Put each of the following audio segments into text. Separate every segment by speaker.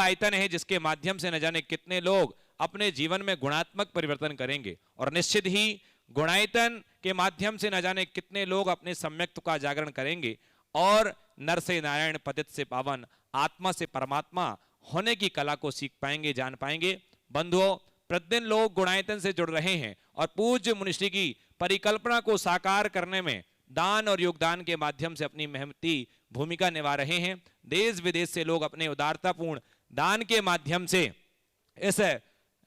Speaker 1: आयतन है जिसके माध्यम से न जाने कितने लोग अपने जीवन में गुणात्मक परिवर्तन करेंगे, और निश्चित ही गुणायतन के माध्यम से न जाने कितने लोग अपने सम्यक्त्व का जागरण करेंगे और नर से नारायण, पतित से पावन, आत्मा से परमात्मा होने की कला को सीख पाएंगे, जान पाएंगे। बंधुओं, प्रतिदिन लोग गुणायतन से जुड़ रहे हैं और पूज्य मुनिश्री की परिकल्पना को साकार करने में दान और योगदान के माध्यम से अपनी मेहनती भूमिका निभा रहे हैं। देश विदेश से लोग अपने उदारतापूर्ण दान के माध्यम से इस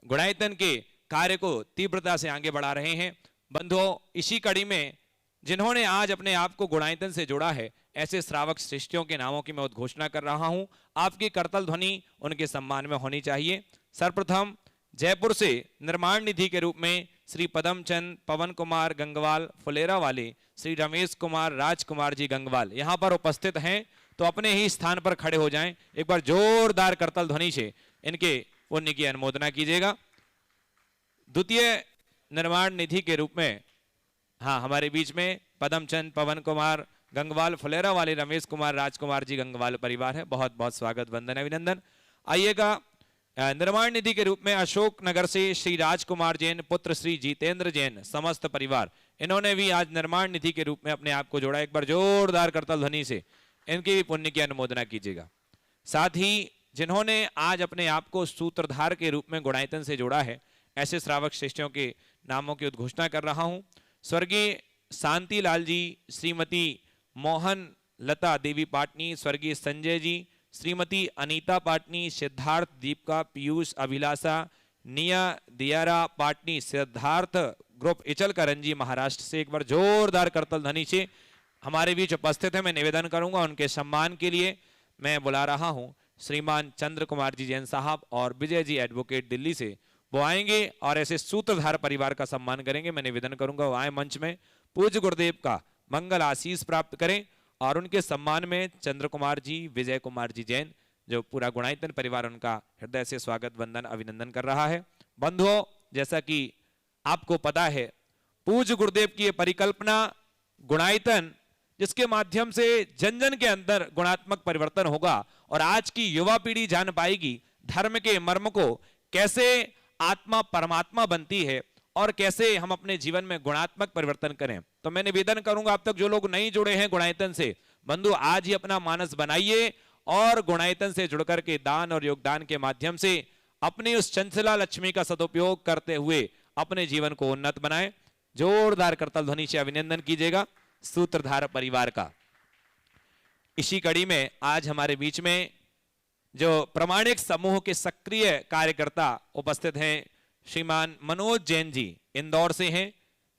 Speaker 1: गुणायतन के कार्य को तीव्रता से आगे बढ़ा रहे हैं। बंधुओं, इसी कड़ी में जिन्होंने आज अपने आप को गुणायतन से जोड़ा है, ऐसे श्रावक श्रेष्ठियों के नामों की मैं उद्घोषणा कर रहा हूं। आपकी करतल ध्वनि उनके सम्मान में होनी चाहिए। सर्वप्रथम जयपुर से निर्माण निधि के रूप में श्री पदमचंद पवन कुमार गंगवाल फुलेरा वाले श्री रमेश कुमार राजकुमार जी गंगवाल यहां पर उपस्थित हैं, तो अपने ही स्थान पर खड़े हो जाएं। एक बार जोरदार करतल ध्वनि से इनके पुण्य की अनुमोदना कीजिएगा। द्वितीय निर्माण निधि के रूप में हमारे बीच में पदमचंद पवन कुमार गंगवाल फुलेरा वाले रमेश कुमार राजकुमार जी गंगवाल परिवार है। बहुत बहुत स्वागत, वंदन, अभिनंदन। आइएगा, निर्माण निधि के रूप में अशोक नगर से श्री राजकुमार जैन पुत्र श्री जितेंद्र जैन समस्त परिवार, इन्होंने भी आज निर्माण निधि के रूप में अपने आप को जोड़ा। एक बार जोरदार करतल ध्वनि से इनकी पुण्य की अनुमोदना कीजिएगा। साथ ही जिन्होंने आज अपने आप को सूत्रधार के रूप में गुणायतन से जोड़ा है, ऐसे श्रावक श्रेष्ठियों के नामों की उद्घोषणा कर रहा हूं। स्वर्गीय शांति लाल जी, श्रीमती मोहन लता देवी पाटनी, स्वर्गीय संजय जी, श्रीमती अनीता पाटनी, सिद्धार्थ दीपिका पीयूष अभिलाषा, निया दियारा पाटनी, सिद्धार्थ ग्रुप इचल करंजी महाराष्ट्र से एक बार जोरदार करतल ध्वनि से हमारे बीच उपस्थित है। मैं निवेदन करूंगा उनके सम्मान के लिए मैं बुला रहा हूं श्रीमान चंद्र कुमार जी जैन साहब और विजय जी एडवोकेट दिल्ली से। वो आएंगे और ऐसे सूत्रधार परिवार का सम्मान करेंगे। मैं निवेदन करूंगा वो आए मंच में, पूज्य गुरुदेव का मंगल आशीष प्राप्त करें और उनके सम्मान में चंद्र कुमार जी, विजय कुमार जी जैन, जो पूरा गुणायतन परिवार उनका हृदय से स्वागत, वंदन, अभिनंदन कर रहा है। बंधुओं, जैसा कि आपको पता है, पूज्य गुरुदेव की ये परिकल्पना गुणायतन, जिसके माध्यम से जन जन के अंदर गुणात्मक परिवर्तन होगा और आज की युवा पीढ़ी जान पाएगी धर्म के मर्म को, कैसे आत्मा परमात्मा बनती है और कैसे हम अपने जीवन में गुणात्मक परिवर्तन करें। तो मैं निवेदन करूंगा, अब तक जो लोग नहीं जुड़े हैं गुणायतन से, बंधु आज ही अपना मानस बनाइए और गुणायतन से जुड़कर के दान और योगदान के माध्यम से अपनी उस चंचला लक्ष्मी का सदुपयोग करते हुए अपने जीवन को उन्नत बनाएं। जोरदार करतल ध्वनि से अभिनंदन कीजिएगा सूत्रधार परिवार का। इसी कड़ी में आज हमारे बीच में जो प्रामाणिक समूह के सक्रिय कार्यकर्ता उपस्थित हैं, श्रीमान मनोज जैन जी इंदौर से हैं।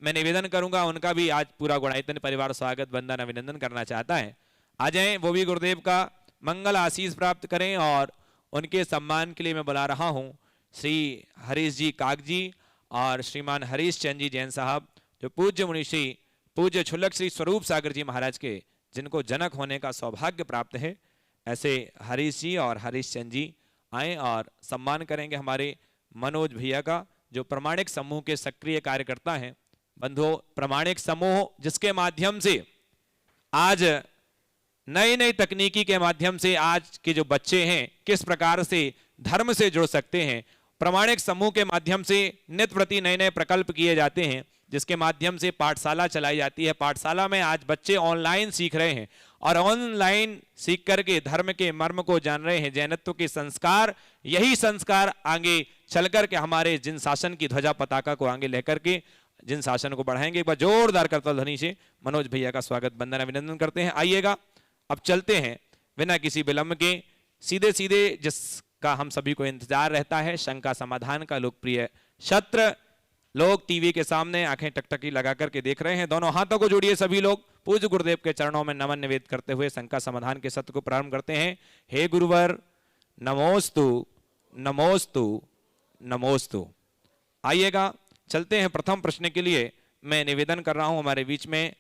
Speaker 1: मैं निवेदन करूंगा उनका भी आज पूरा गुणायतन परिवार स्वागत, वंदन, अभिनंदन करना चाहता है। आ जाएं, वो भी गुरुदेव का मंगल आशीष प्राप्त करें और उनके सम्मान के लिए मैं बुला रहा हूं श्री हरीश जी काग जी और श्रीमान हरीश चंद जी जैन साहब, जो पूज्य मुनिश्री पूज्य छुल्लक श्री स्वरूप सागर जी महाराज के, जिनको जनक होने का सौभाग्य प्राप्त है, ऐसे हरीश जी और हरीश चंद जी आए और सम्मान करेंगे हमारे मनोज भैया का, जो प्रामाणिक समूह के सक्रिय कार्यकर्ता हैं। बंधुओं, प्रामाणिक समूह जिसके माध्यम से आज नई नई तकनीकी के माध्यम से आज के जो बच्चे हैं किस प्रकार से धर्म से जुड़ सकते हैं, प्रामाणिक समूह के माध्यम से नित्य प्रति नए नए प्रकल्प किए जाते हैं, जिसके माध्यम से पाठशाला चलाई जाती है। पाठशाला में आज बच्चे ऑनलाइन सीख रहे हैं और ऑनलाइन सीख करके धर्म के मर्म को जान रहे हैं, जैनत्व के संस्कार, यही संस्कार आगे चल करके हमारे जिन शासन की ध्वजा पताका को आगे लेकर के जिन शासन को बढ़ाएंगे। एक बार जोरदार करतल ध्वनि से मनोज भैया का स्वागत, वंदन, अभिनंदन करते हैं। आइएगा, अब चलते हैं बिना किसी विलंब के सीधे सीधे जिसका हम सभी को इंतजार रहता है, शंका समाधान का लोकप्रिय सत्र। लोग टीवी के सामने आंखें टकटकी लगा करके देख रहे हैं, दोनों हाथों को जोड़िए सभी लोग, पूज्य गुरुदेव के चरणों में नमन निवेद करते हुए शंका समाधान के सत्र को प्रारंभ करते हैं। हे गुरुवर नमोस्तु नमोस्तु नमोस्तु। आइएगा, चलते हैं प्रथम प्रश्न के लिए। मैं निवेदन कर रहा हूं हमारे बीच में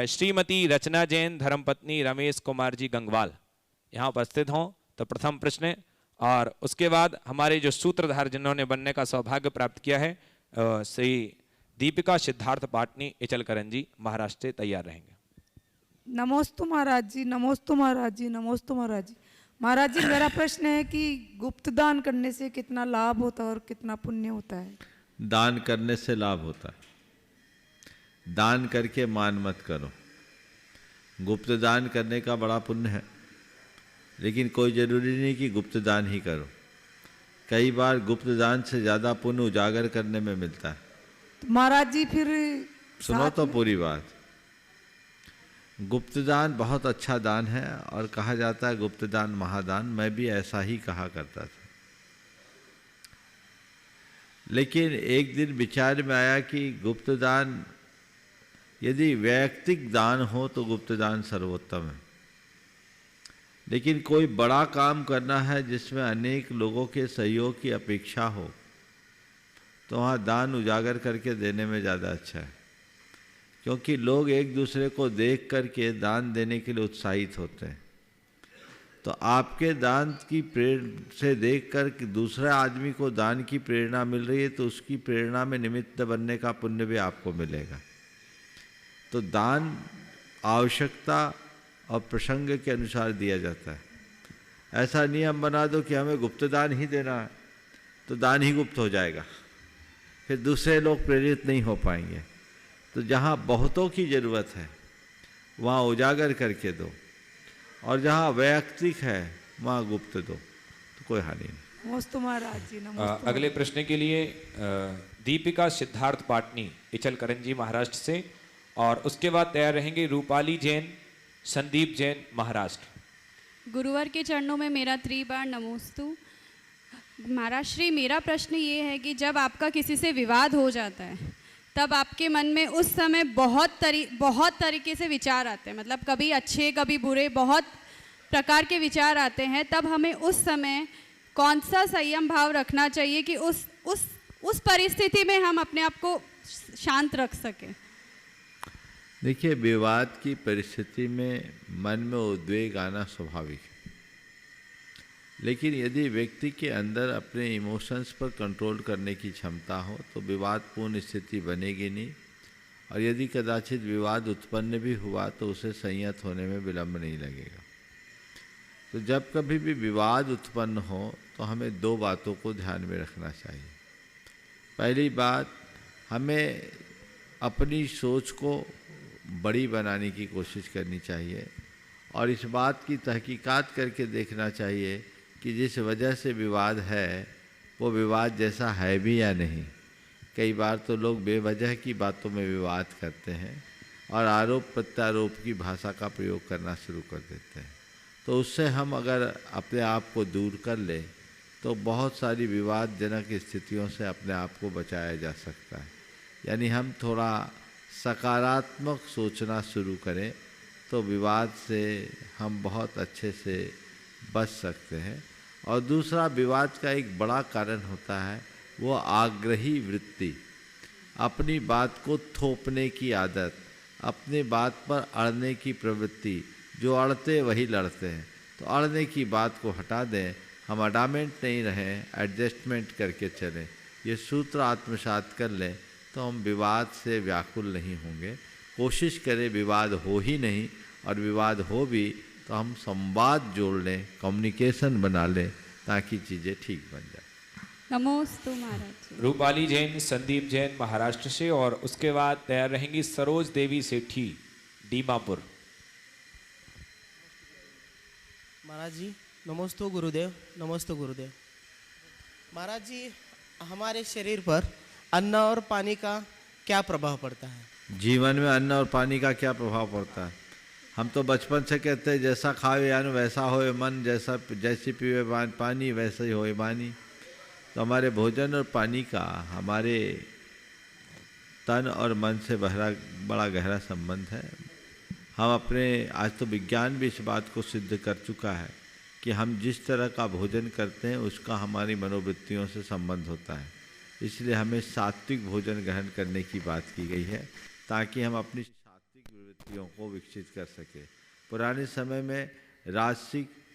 Speaker 1: श्रीमती रचना जैन धर्मपत्नी रमेश कुमार जी गंगवाल यहाँ उपस्थित हों, तो प्रथम प्रश्न, और उसके बाद हमारे जो सूत्रधार जिन्होंने बनने का सौभाग्य प्राप्त किया है श्री दीपिका सिद्धार्थ पाटनी इचल करंजी महाराष्ट्र से तैयार रहेंगे।
Speaker 2: नमोस्तु महाराज जी, नमोस्तु महाराज जी, नमोस्तु महाराज जी। महाराज जी, मेरा प्रश्न है कि गुप्त दान करने से कितना लाभ होता है और कितना पुण्य होता है?
Speaker 3: दान करने से लाभ होता है। दान करके मान मत करो। गुप्त दान करने का बड़ा पुण्य है, लेकिन कोई ज़रूरी नहीं कि गुप्त दान ही करो। कई बार गुप्त दान से ज़्यादा पुण्य उजागर करने में मिलता है।
Speaker 2: तो महाराज जी फिर
Speaker 3: सुनो तो पूरी बात। गुप्त दान बहुत अच्छा दान है और कहा जाता है गुप्त दान महादान। मैं भी ऐसा ही कहा करता था, लेकिन एक दिन विचार में आया कि गुप्त दान यदि वैयक्तिक दान हो तो गुप्त दान सर्वोत्तम है, लेकिन कोई बड़ा काम करना है जिसमें अनेक लोगों के सहयोग की अपेक्षा हो तो वहाँ दान उजागर करके देने में ज़्यादा अच्छा है, क्योंकि लोग एक दूसरे को देख करके दान देने के लिए उत्साहित होते हैं। तो आपके दान की प्रेरणा से देख कर कि दूसरे आदमी को दान की प्रेरणा मिल रही है तो उसकी प्रेरणा में निमित्त बनने का पुण्य भी आपको मिलेगा। तो दान आवश्यकता और प्रसंग के अनुसार दिया जाता है। ऐसा नियम बना दो कि हमें गुप्त दान ही देना है तो दान ही गुप्त हो जाएगा, फिर दूसरे लोग प्रेरित नहीं हो पाएंगे। तो जहाँ बहुतों की ज़रूरत है वहाँ उजागर करके दो, और जहाँ वैयक्तिक है वहाँ गुप्त दो, तो कोई हानि नहीं।
Speaker 2: नमस्ते महाराज जी, नमस्ते।
Speaker 1: अगले प्रश्न के लिए दीपिका सिद्धार्थ पाटनी इचल करंजी महाराष्ट्र से, और उसके बाद तैयार रहेंगे रूपाली जैन, संदीप जैन महाराष्ट्र।
Speaker 4: गुरुवर के चरणों में मेरा त्रिबार नमोस्तु। महाराज श्री, मेरा प्रश्न ये है कि जब आपका किसी से विवाद हो जाता है तब आपके मन में उस समय बहुत तरीके से विचार आते हैं, मतलब कभी अच्छे कभी बुरे, बहुत प्रकार के विचार आते हैं। तब हमें उस समय कौन सा संयम भाव रखना चाहिए कि उस परिस्थिति में हम अपने आप को शांत रख सकें?
Speaker 3: देखिए, विवाद की परिस्थिति में मन में उद्वेग आना स्वाभाविक है, लेकिन यदि व्यक्ति के अंदर अपने इमोशंस पर कंट्रोल करने की क्षमता हो तो विवादपूर्ण स्थिति बनेगी नहीं, और यदि कदाचित विवाद उत्पन्न भी हुआ तो उसे संयत होने में विलंब नहीं लगेगा। तो जब कभी भी विवाद उत्पन्न हो तो हमें दो बातों को ध्यान में रखना चाहिए। पहली बात, हमें अपनी सोच को बड़ी बनाने की कोशिश करनी चाहिए और इस बात की तहकीकात करके देखना चाहिए कि जिस वजह से विवाद है वो विवाद जैसा है भी या नहीं। कई बार तो लोग बेवजह की बातों में विवाद करते हैं और आरोप प्रत्यारोप की भाषा का प्रयोग करना शुरू कर देते हैं। तो उससे हम अगर अपने आप को दूर कर लें तो बहुत सारी विवादजनक स्थितियों से अपने आप को बचाया जा सकता है। यानी हम थोड़ा सकारात्मक सोचना शुरू करें तो विवाद से हम बहुत अच्छे से बच सकते हैं। और दूसरा, विवाद का एक बड़ा कारण होता है वो आग्रही वृत्ति, अपनी बात को थोपने की आदत, अपनी बात पर अड़ने की प्रवृत्ति। जो अड़ते वही लड़ते हैं, तो अड़ने की बात को हटा दें, हम अडामेंट नहीं रहें, एडजस्टमेंट करके चलें। ये सूत्र आत्मसात कर लें तो हम विवाद से व्याकुल नहीं होंगे। कोशिश करें विवाद हो ही नहीं, और विवाद हो भी तो हम संवाद जोड़ लें, कम्युनिकेशन बना लें, ताकि चीज़ें ठीक बन जाए।
Speaker 4: नमोस्तु महाराज।
Speaker 1: रूपाली जैन, संदीप जैन महाराष्ट्र से, और उसके बाद तैयार रहेंगी सरोज देवी सेठी दीमापुर।
Speaker 5: महाराज जी नमोस्तु गुरुदेव, नमोस्तु गुरुदेव। महाराज जी, हमारे शरीर पर अन्न और पानी का क्या प्रभाव पड़ता है?
Speaker 3: जीवन में अन्न और पानी का क्या प्रभाव पड़ता है? हम तो बचपन से कहते हैं जैसा खावे यान वैसा होए मन, जैसी पीवे पानी वैसा ही होए वाणी। तो हमारे भोजन और पानी का हमारे तन और मन से बड़ा गहरा संबंध है। हम आज तो विज्ञान भी इस बात को सिद्ध कर चुका है कि हम जिस तरह का भोजन करते हैं उसका हमारी मनोवृत्तियों से संबंध होता है। इसलिए हमें सात्विक भोजन ग्रहण करने की बात की गई है ताकि हम अपनी सात्विक वृत्तियों को विकसित कर सके। पुराने समय में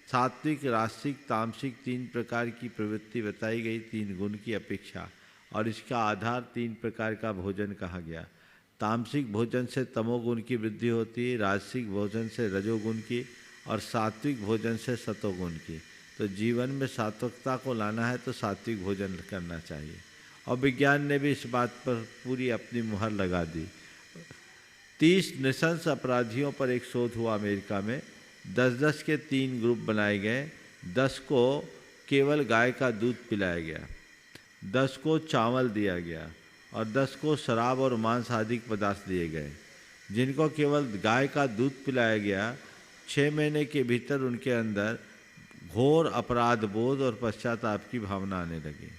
Speaker 3: सात्विक, रासिक, तामसिक 3 प्रकार की प्रवृत्ति बताई गई, 3 गुण की अपेक्षा, और इसका आधार 3 प्रकार का भोजन कहा गया। तामसिक भोजन से तमोगुण की वृद्धि होती है, राजसिक भोजन से रजोगुण की, और सात्विक भोजन से सतोगुण की। तो जीवन में सात्विकता को लाना है तो सात्विक भोजन करना चाहिए। और विज्ञान ने भी इस बात पर पूरी अपनी मुहर लगा दी। 30 नृशंस अपराधियों पर एक शोध हुआ अमेरिका में। 10-10 के 3 ग्रुप बनाए गए। 10 को केवल गाय का दूध पिलाया गया, 10 को चावल दिया गया और 10 को शराब और मांस आदि पदार्थ दिए गए। जिनको केवल गाय का दूध पिलाया गया, 6 महीने के भीतर उनके अंदर घोर अपराध बोध और पश्चाताप की भावना आने लगी।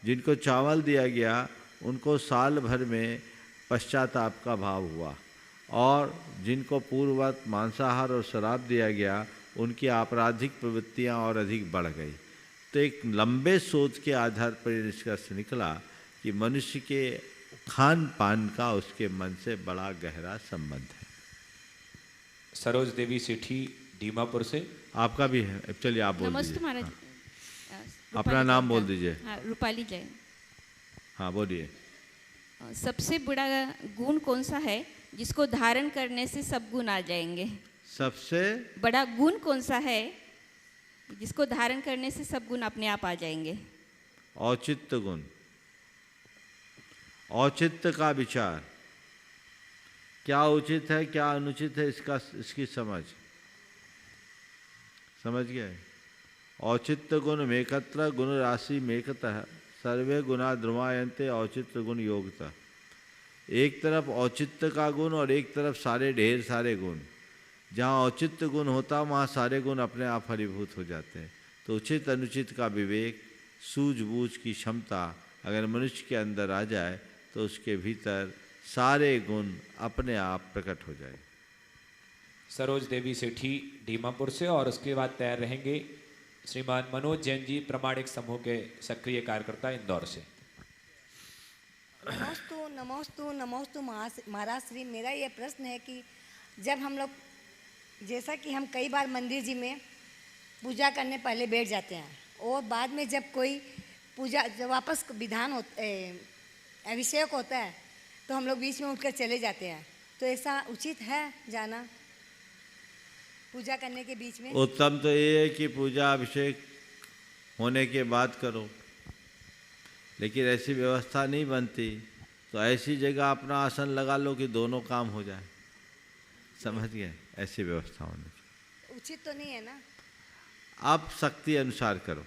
Speaker 3: जिनको चावल दिया गया उनको साल भर में पश्चाताप का भाव हुआ, और जिनको पूर्ववत मांसाहार और शराब दिया गया उनकी आपराधिक प्रवृत्तियां और अधिक बढ़ गई। तो एक लंबे शोध के आधार पर यह निष्कर्ष निकला कि मनुष्य के खान पान का उसके मन से बड़ा गहरा संबंध है।
Speaker 1: सरोज देवी सेठी दीमापुर से।
Speaker 3: आपका भी है, चलिए आप बोल
Speaker 6: नमस्ते
Speaker 3: दीजिए।
Speaker 6: महाराज।
Speaker 3: हाँ। अपना नाम बोल दीजिए।
Speaker 6: हाँ, रूपाली जैन।
Speaker 3: हाँ बोलिए।
Speaker 6: सबसे बड़ा गुण कौन सा है जिसको धारण करने से सब गुण आ जाएंगे?
Speaker 3: सबसे
Speaker 6: बड़ा गुण कौन सा है जिसको धारण करने से सब गुण अपने आप आ जाएंगे?
Speaker 3: औचित्य गुण, औचित्य का विचार, क्या उचित है क्या अनुचित है इसकी समझ गए। औचित्य गुण मेकत्र गुण राशि मेकतः सर्वे गुणा ध्रुवायन्ते औचित्य गुण योगतः। एक तरफ औचित्य का गुण और एक तरफ सारे ढेर सारे गुण। जहाँ औचित्य गुण होता वहाँ सारे गुण अपने आप फलीभूत हो जाते हैं। तो उचित अनुचित का विवेक, सूझबूझ की क्षमता अगर मनुष्य के अंदर आ जाए तो उसके भीतर सारे गुण अपने आप प्रकट हो जाए।
Speaker 1: सरोज देवी सेठी दीमापुर से। और उसके बाद तैयार रहेंगे श्रीमान मनोज जैन जी, प्रामाणिक समूह के सक्रिय कार्यकर्ता, इंदौर से।
Speaker 7: नमोस्तु नमोस्तु नमोस्तु महाराज श्री। मेरा ये प्रश्न है कि जब हम लोग, जैसा कि हम कई बार मंदिर जी में पूजा करने पहले बैठ जाते हैं और बाद में जब कोई पूजा जब वापस विधान अभिषेक होता है तो हम लोग बीच में उठकर चले जाते हैं, तो ऐसा उचित है जाना पूजा करने के बीच में?
Speaker 3: उत्तम तो ये है कि पूजा अभिषेक होने के बाद करो, लेकिन ऐसी व्यवस्था नहीं बनती तो ऐसी जगह अपना आसन लगा लो कि दोनों काम हो जाए। समझ गए? ऐसी व्यवस्था होनी चाहिए।
Speaker 7: उचित तो नहीं है ना?
Speaker 3: आप शक्ति अनुसार करो।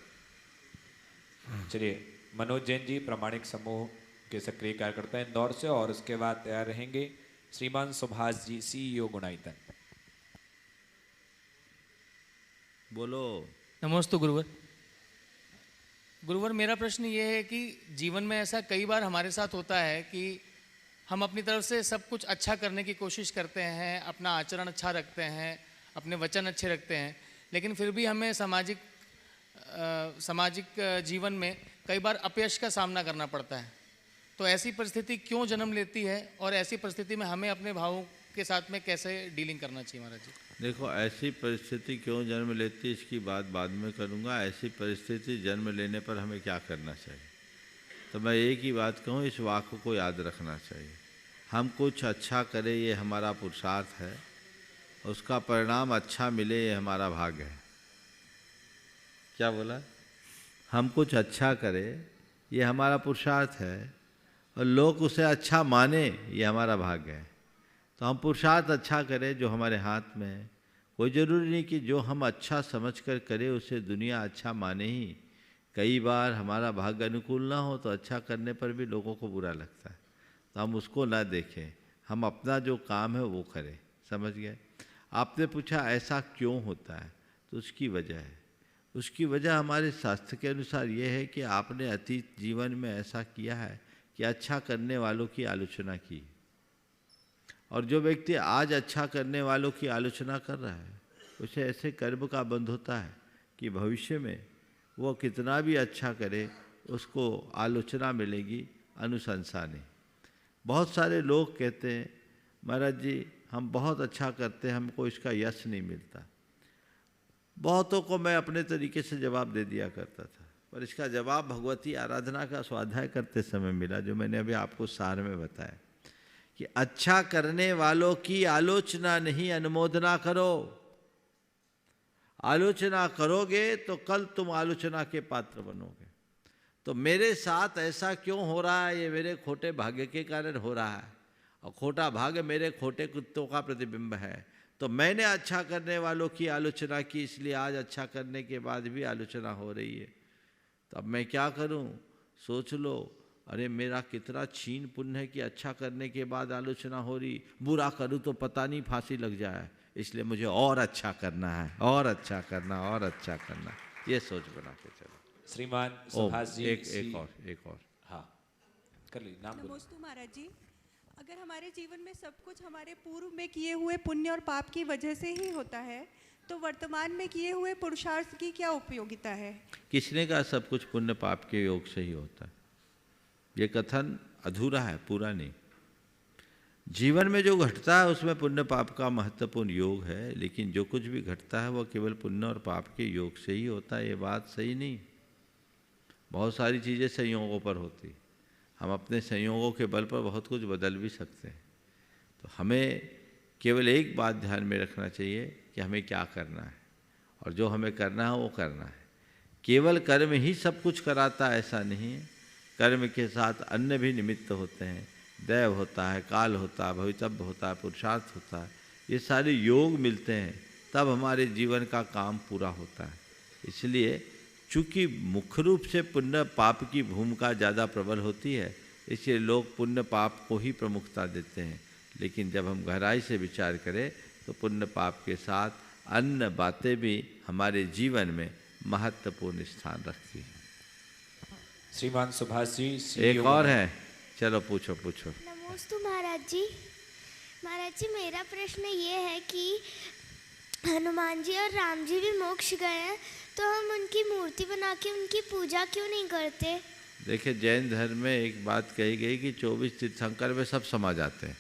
Speaker 1: चलिए, मनोज जैन जी प्रामाणिक समूह के सक्रिय कार्यकर्ता इंदौर से। और उसके बाद तैयार रहेंगे श्रीमान सुभाष जी, CEO गुणायतन।
Speaker 3: बोलो।
Speaker 8: नमस्ते गुरुवर। गुरुवर, मेरा प्रश्न ये है कि जीवन में ऐसा कई बार हमारे साथ होता है कि हम अपनी तरफ से सब कुछ अच्छा करने की कोशिश करते हैं, अपना आचरण अच्छा रखते हैं, अपने वचन अच्छे रखते हैं, लेकिन फिर भी हमें सामाजिक जीवन में कई बार अपयश का सामना करना पड़ता है। तो ऐसी परिस्थिति क्यों जन्म लेती है और ऐसी परिस्थिति में हमें अपने भावों के साथ में कैसे डीलिंग करना चाहिए महाराज जी?
Speaker 3: देखो, ऐसी परिस्थिति क्यों जन्म लेती है इसकी बात बाद में करूँगा। ऐसी परिस्थिति जन्म लेने पर हमें क्या करना चाहिए, तो मैं एक ही बात कहूँ, इस वाक्य को याद रखना चाहिए। हम कुछ अच्छा करें ये हमारा पुरुषार्थ है, उसका परिणाम अच्छा मिले ये हमारा भाग्य है। क्या बोला? हम कुछ अच्छा करें ये हमारा पुरुषार्थ है और लोग उसे अच्छा माने ये हमारा भाग्य है। तो हम पुरुषार्थ अच्छा करें जो हमारे हाथ में है। कोई ज़रूरी नहीं कि जो हम अच्छा समझकर करें उसे दुनिया अच्छा माने ही। कई बार हमारा भाग्य अनुकूल ना हो तो अच्छा करने पर भी लोगों को बुरा लगता है, तो हम उसको ना देखें, हम अपना जो काम है वो करें। समझ गए? आपने पूछा ऐसा क्यों होता है, तो उसकी वजह है। उसकी वजह हमारे शास्त्र के अनुसार ये है कि आपने अतीत जीवन में ऐसा किया है कि अच्छा करने वालों की आलोचना की, और जो व्यक्ति आज अच्छा करने वालों की आलोचना कर रहा है उसे ऐसे कर्म का बंध होता है कि भविष्य में वो कितना भी अच्छा करे उसको आलोचना मिलेगी, अनुशंसा नहीं। बहुत सारे लोग कहते हैं महाराज जी हम बहुत अच्छा करते हैं, हमको इसका यश नहीं मिलता। बहुतों को मैं अपने तरीके से जवाब दे दिया करता था, पर इसका जवाब भगवती आराधना का स्वाध्याय करते समय मिला, जो मैंने अभी आपको सार में बताया कि अच्छा करने वालों की आलोचना नहीं अनुमोदना करो। आलोचना करोगे तो कल तुम आलोचना के पात्र बनोगे। तो मेरे साथ ऐसा क्यों हो रहा है, ये मेरे खोटे भाग्य के कारण हो रहा है, और खोटा भाग्य मेरे खोटे कुत्तों का प्रतिबिंब है। तो मैंने अच्छा करने वालों की आलोचना की, इसलिए आज अच्छा करने के बाद भी आलोचना हो रही है। तो अब मैं क्या करूं? सोच लो, अरे मेरा कितना छीन पुण्य है कि अच्छा करने के बाद आलोचना हो रही, बुरा करूं तो पता नहीं फांसी लग जाए, इसलिए मुझे और अच्छा करना है, और अच्छा करना, और अच्छा करना, ये सोच बना के चलो।
Speaker 1: श्रीमान सुभाष जी,
Speaker 3: एक और
Speaker 1: हाँ कर ली, नाम बोलो।
Speaker 9: नमस्ते महाराज जी, अगर हमारे जीवन में सब कुछ हमारे पूर्व में किए हुए पुण्य और पाप की वजह से ही होता है, तो वर्तमान में किए हुए पुरुषार्थ की क्या उपयोगिता है?
Speaker 3: किसने कहा सब कुछ पुण्य पाप के योग से ही होता है? ये कथन अधूरा है, पूरा नहीं। जीवन में जो घटता है उसमें पुण्य पाप का महत्वपूर्ण योग है, लेकिन जो कुछ भी घटता है वो केवल पुण्य और पाप के योग से ही होता है, ये बात सही नहीं। बहुत सारी चीज़ें संयोगों पर होती, हम अपने संयोगों के बल पर बहुत कुछ बदल भी सकते हैं। तो हमें केवल एक बात ध्यान में रखना चाहिए कि हमें क्या करना है, और जो हमें करना है वो करना है। केवल कर्म ही सब कुछ कराता है ऐसा नहीं है, कर्म के साथ अन्य भी निमित्त होते हैं, दैव होता है, काल होता है, भवितव्य होता है, पुरुषार्थ होता है, ये सारे योग मिलते हैं तब हमारे जीवन का काम पूरा होता है। इसलिए चूँकि मुख्य रूप से पुण्य पाप की भूमिका ज़्यादा प्रबल होती है, इसलिए लोग पुण्य पाप को ही प्रमुखता देते हैं, लेकिन जब हम गहराई से विचार करें तो पुण्य पाप के साथ अन्य बातें भी हमारे जीवन में महत्वपूर्ण स्थान रखती हैं।
Speaker 1: श्रीमान सुभाष जी,
Speaker 3: एक और है, चलो पूछो।
Speaker 10: नमोस्तु महाराज जी। महाराज जी, मेरा प्रश्न ये है कि हनुमान जी और राम जी भी मोक्ष गए हैं, तो हम उनकी मूर्ति बना के उनकी पूजा क्यों नहीं करते?
Speaker 3: देखिए, जैन धर्म में एक बात कही गई कि 24 तीर्थंकर में सब समा जाते हैं।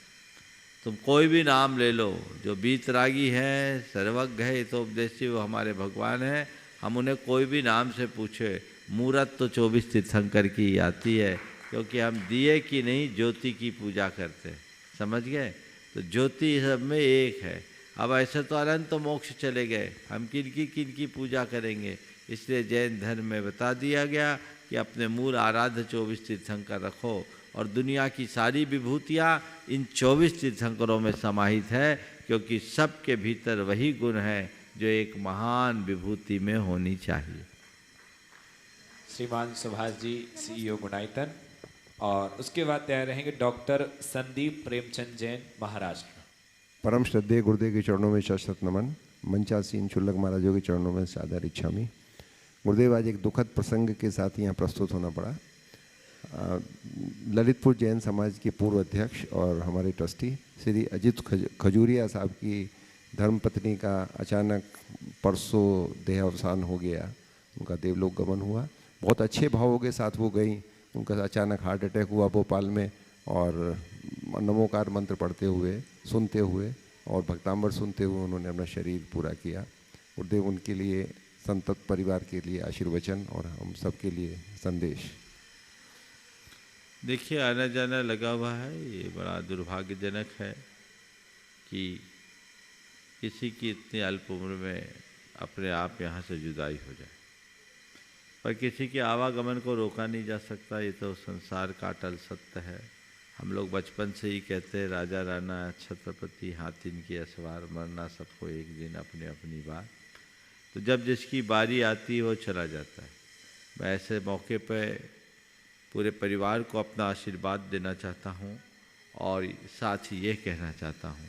Speaker 3: तुम कोई भी नाम ले लो, जो बीतरागी है, सर्वज्ञ है, तो उपदेशी, वो हमारे भगवान हैं। हम उन्हें कोई भी नाम से पूछे, मूरत तो 24 तीर्थंकर की आती है, क्योंकि हम दिए की नहीं ज्योति की पूजा करते हैं। समझ गए? तो ज्योति सब में एक है। अब ऐसे तो अनंत मोक्ष चले गए, हम किनकी पूजा करेंगे? इसलिए जैन धर्म में बता दिया गया कि अपने मूल आराध्य 24 तीर्थंकर रखो, और दुनिया की सारी विभूतियाँ इन 24 तीर्थंकरों में समाहित है, क्योंकि सबके भीतर वही गुण है जो एक महान विभूति में होनी चाहिए।
Speaker 1: श्रीमान सुभाष जी, CEO गुणायतन, और उसके बाद तैयार रहेंगे डॉक्टर संदीप प्रेमचंद जैन, महाराष्ट्र।
Speaker 11: परम श्रद्धेय गुरुदेव के चरणों में शत नमन। मंचासीन शुल्लक महाराजों के चरणों में सादर इच्छामि। गुरुदेव, आज एक दुखद प्रसंग के साथ यहाँ प्रस्तुत होना पड़ा। ललितपुर जैन समाज के पूर्व अध्यक्ष और हमारे ट्रस्टी श्री अजित खजूरिया साहब की धर्मपत्नी का अचानक परसों देह अवसान हो गया। उनका देवलोक गमन हुआ। बहुत अच्छे भावों के साथ वो गई, उनका अचानक हार्ट अटैक हुआ भोपाल में, और नमोकार मंत्र पढ़ते हुए, सुनते हुए और भक्तांबर सुनते हुए उन्होंने अपना शरीर पूरा किया। गुरुदेव उनके लिए, संतत परिवार के लिए आशीर्वचन और हम सब के लिए संदेश।
Speaker 3: देखिए, आना जाना लगा हुआ है। ये बड़ा दुर्भाग्यजनक है कि किसी की इतनी अल्प उम्र में अपने आप यहाँ से जुदाई हो जाए, पर किसी के आवागमन को रोका नहीं जा सकता। ये तो संसार का अटल सत्य है। हम लोग बचपन से ही कहते हैं, राजा राणा छत्रपति हाथिन की असवार, मरना सबको एक दिन अपनी अपनी बात। तो जब जिसकी बारी आती है वो चला जाता है। मैं ऐसे मौके पर पूरे परिवार को अपना आशीर्वाद देना चाहता हूँ, और साथ ही ये कहना चाहता हूँ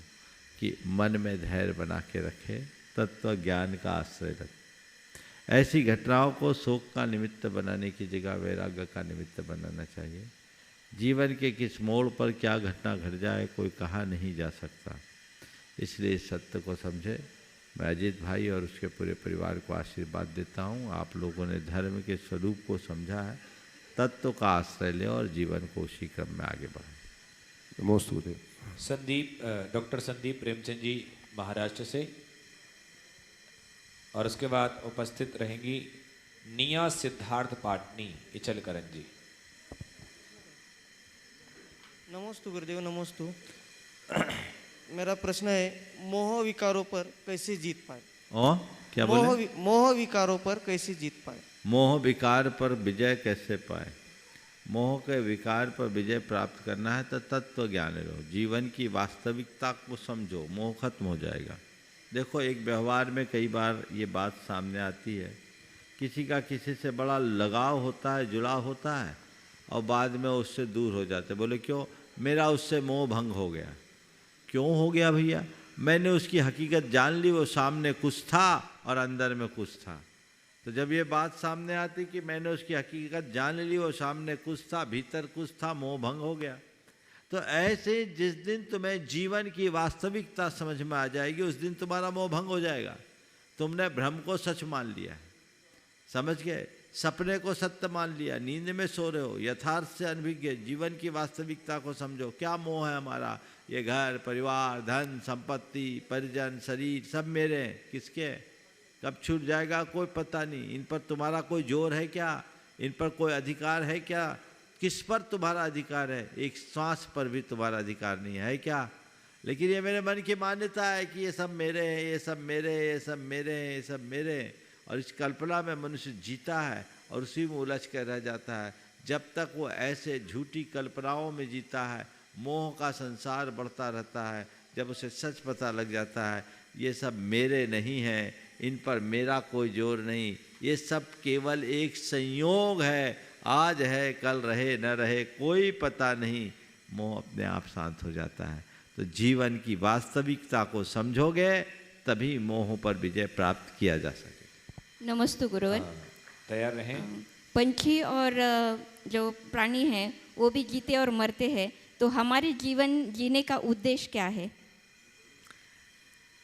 Speaker 3: कि मन में धैर्य बना के रखें, तत्व ज्ञान का आश्रय रखें। ऐसी घटनाओं को शोक का निमित्त बनाने की जगह वैराग्य का निमित्त बनाना चाहिए। जीवन के किस मोड़ पर क्या घटना घट जाए कोई कहा नहीं जा सकता। इसलिए इस सत्य को समझे। मैं अजीत भाई और उसके पूरे परिवार को आशीर्वाद देता हूँ। आप लोगों ने धर्म के स्वरूप को समझा है, तत्व का आश्रय लें और जीवन को उसी क्रम में आगे बढ़ाएं।
Speaker 11: नमोस्तुते।
Speaker 1: डॉक्टर संदीप प्रेमचंद जी, महाराष्ट्र से, और उसके बाद उपस्थित रहेंगी निया सिद्धार्थ पाटनी, इचलकरंजी जी।
Speaker 5: नमोस्तु गुरुदेव, नमोस्तु। मेरा प्रश्न है, मोह विकारों पर कैसे जीत पाए?
Speaker 3: क्या बोले?
Speaker 5: मोह विकारों पर कैसे जीत पाए?
Speaker 3: मोह विकार पर विजय कैसे पाए? मोह के विकार पर विजय प्राप्त करना है तो तत्व ज्ञान लो, जीवन की वास्तविकता को समझो, मोह खत्म हो जाएगा। देखो, एक व्यवहार में कई बार ये बात सामने आती है, किसी का किसी से बड़ा लगाव होता है, जुड़ाव होता है, और बाद में उससे दूर हो जाते। बोले क्यों? मेरा उससे मोह भंग हो गया। क्यों हो गया भैया? मैंने उसकी हकीकत जान ली, वो सामने कुछ था और अंदर में कुछ था। तो जब ये बात सामने आती कि मैंने उसकी हकीकत जान ली, वो सामने कुछ था, भीतर कुछ था, मोह भंग हो गया। तो ऐसे जिस दिन तुम्हें जीवन की वास्तविकता समझ में आ जाएगी, उस दिन तुम्हारा मोह भंग हो जाएगा। तुमने भ्रम को सच मान लिया है, समझ गए? सपने को सत्य मान लिया, नींद में सो रहे हो, यथार्थ से अनभिज्ञ, जीवन की वास्तविकता को समझो। क्या मोह है हमारा? ये घर परिवार, धन संपत्ति, परिजन, शरीर सब मेरे हैं। किसके? कब छूट जाएगा कोई पता नहीं। इन पर तुम्हारा कोई जोर है क्या? इन पर कोई अधिकार है क्या? किस पर तुम्हारा अधिकार है? एक श्वास पर भी तुम्हारा अधिकार नहीं है क्या? लेकिन ये मेरे मन की मान्यता है कि ये सब मेरे हैं, ये सब मेरे हैं, ये सब मेरे हैं, ये सब मेरे हैं। और इस कल्पना में मनुष्य जीता है और उसी में उलझ कर रह जाता है। जब तक वो ऐसे झूठी कल्पनाओं में जीता है, मोह का संसार बढ़ता रहता है। जब उसे सच पता लग जाता है ये सब मेरे नहीं हैं, इन पर मेरा कोई जोर नहीं, ये सब केवल एक संयोग है, आज है कल रहे न रहे कोई पता नहीं, मोह अपने आप शांत हो जाता है। तो जीवन की वास्तविकता को समझोगे तभी मोह पर विजय प्राप्त किया जा सके।
Speaker 6: नमस्ते गुरुवर।
Speaker 1: तैयार रहें।
Speaker 6: पंछी और जो प्राणी हैं वो भी जीते और मरते हैं, तो हमारे जीवन जीने का उद्देश्य क्या है?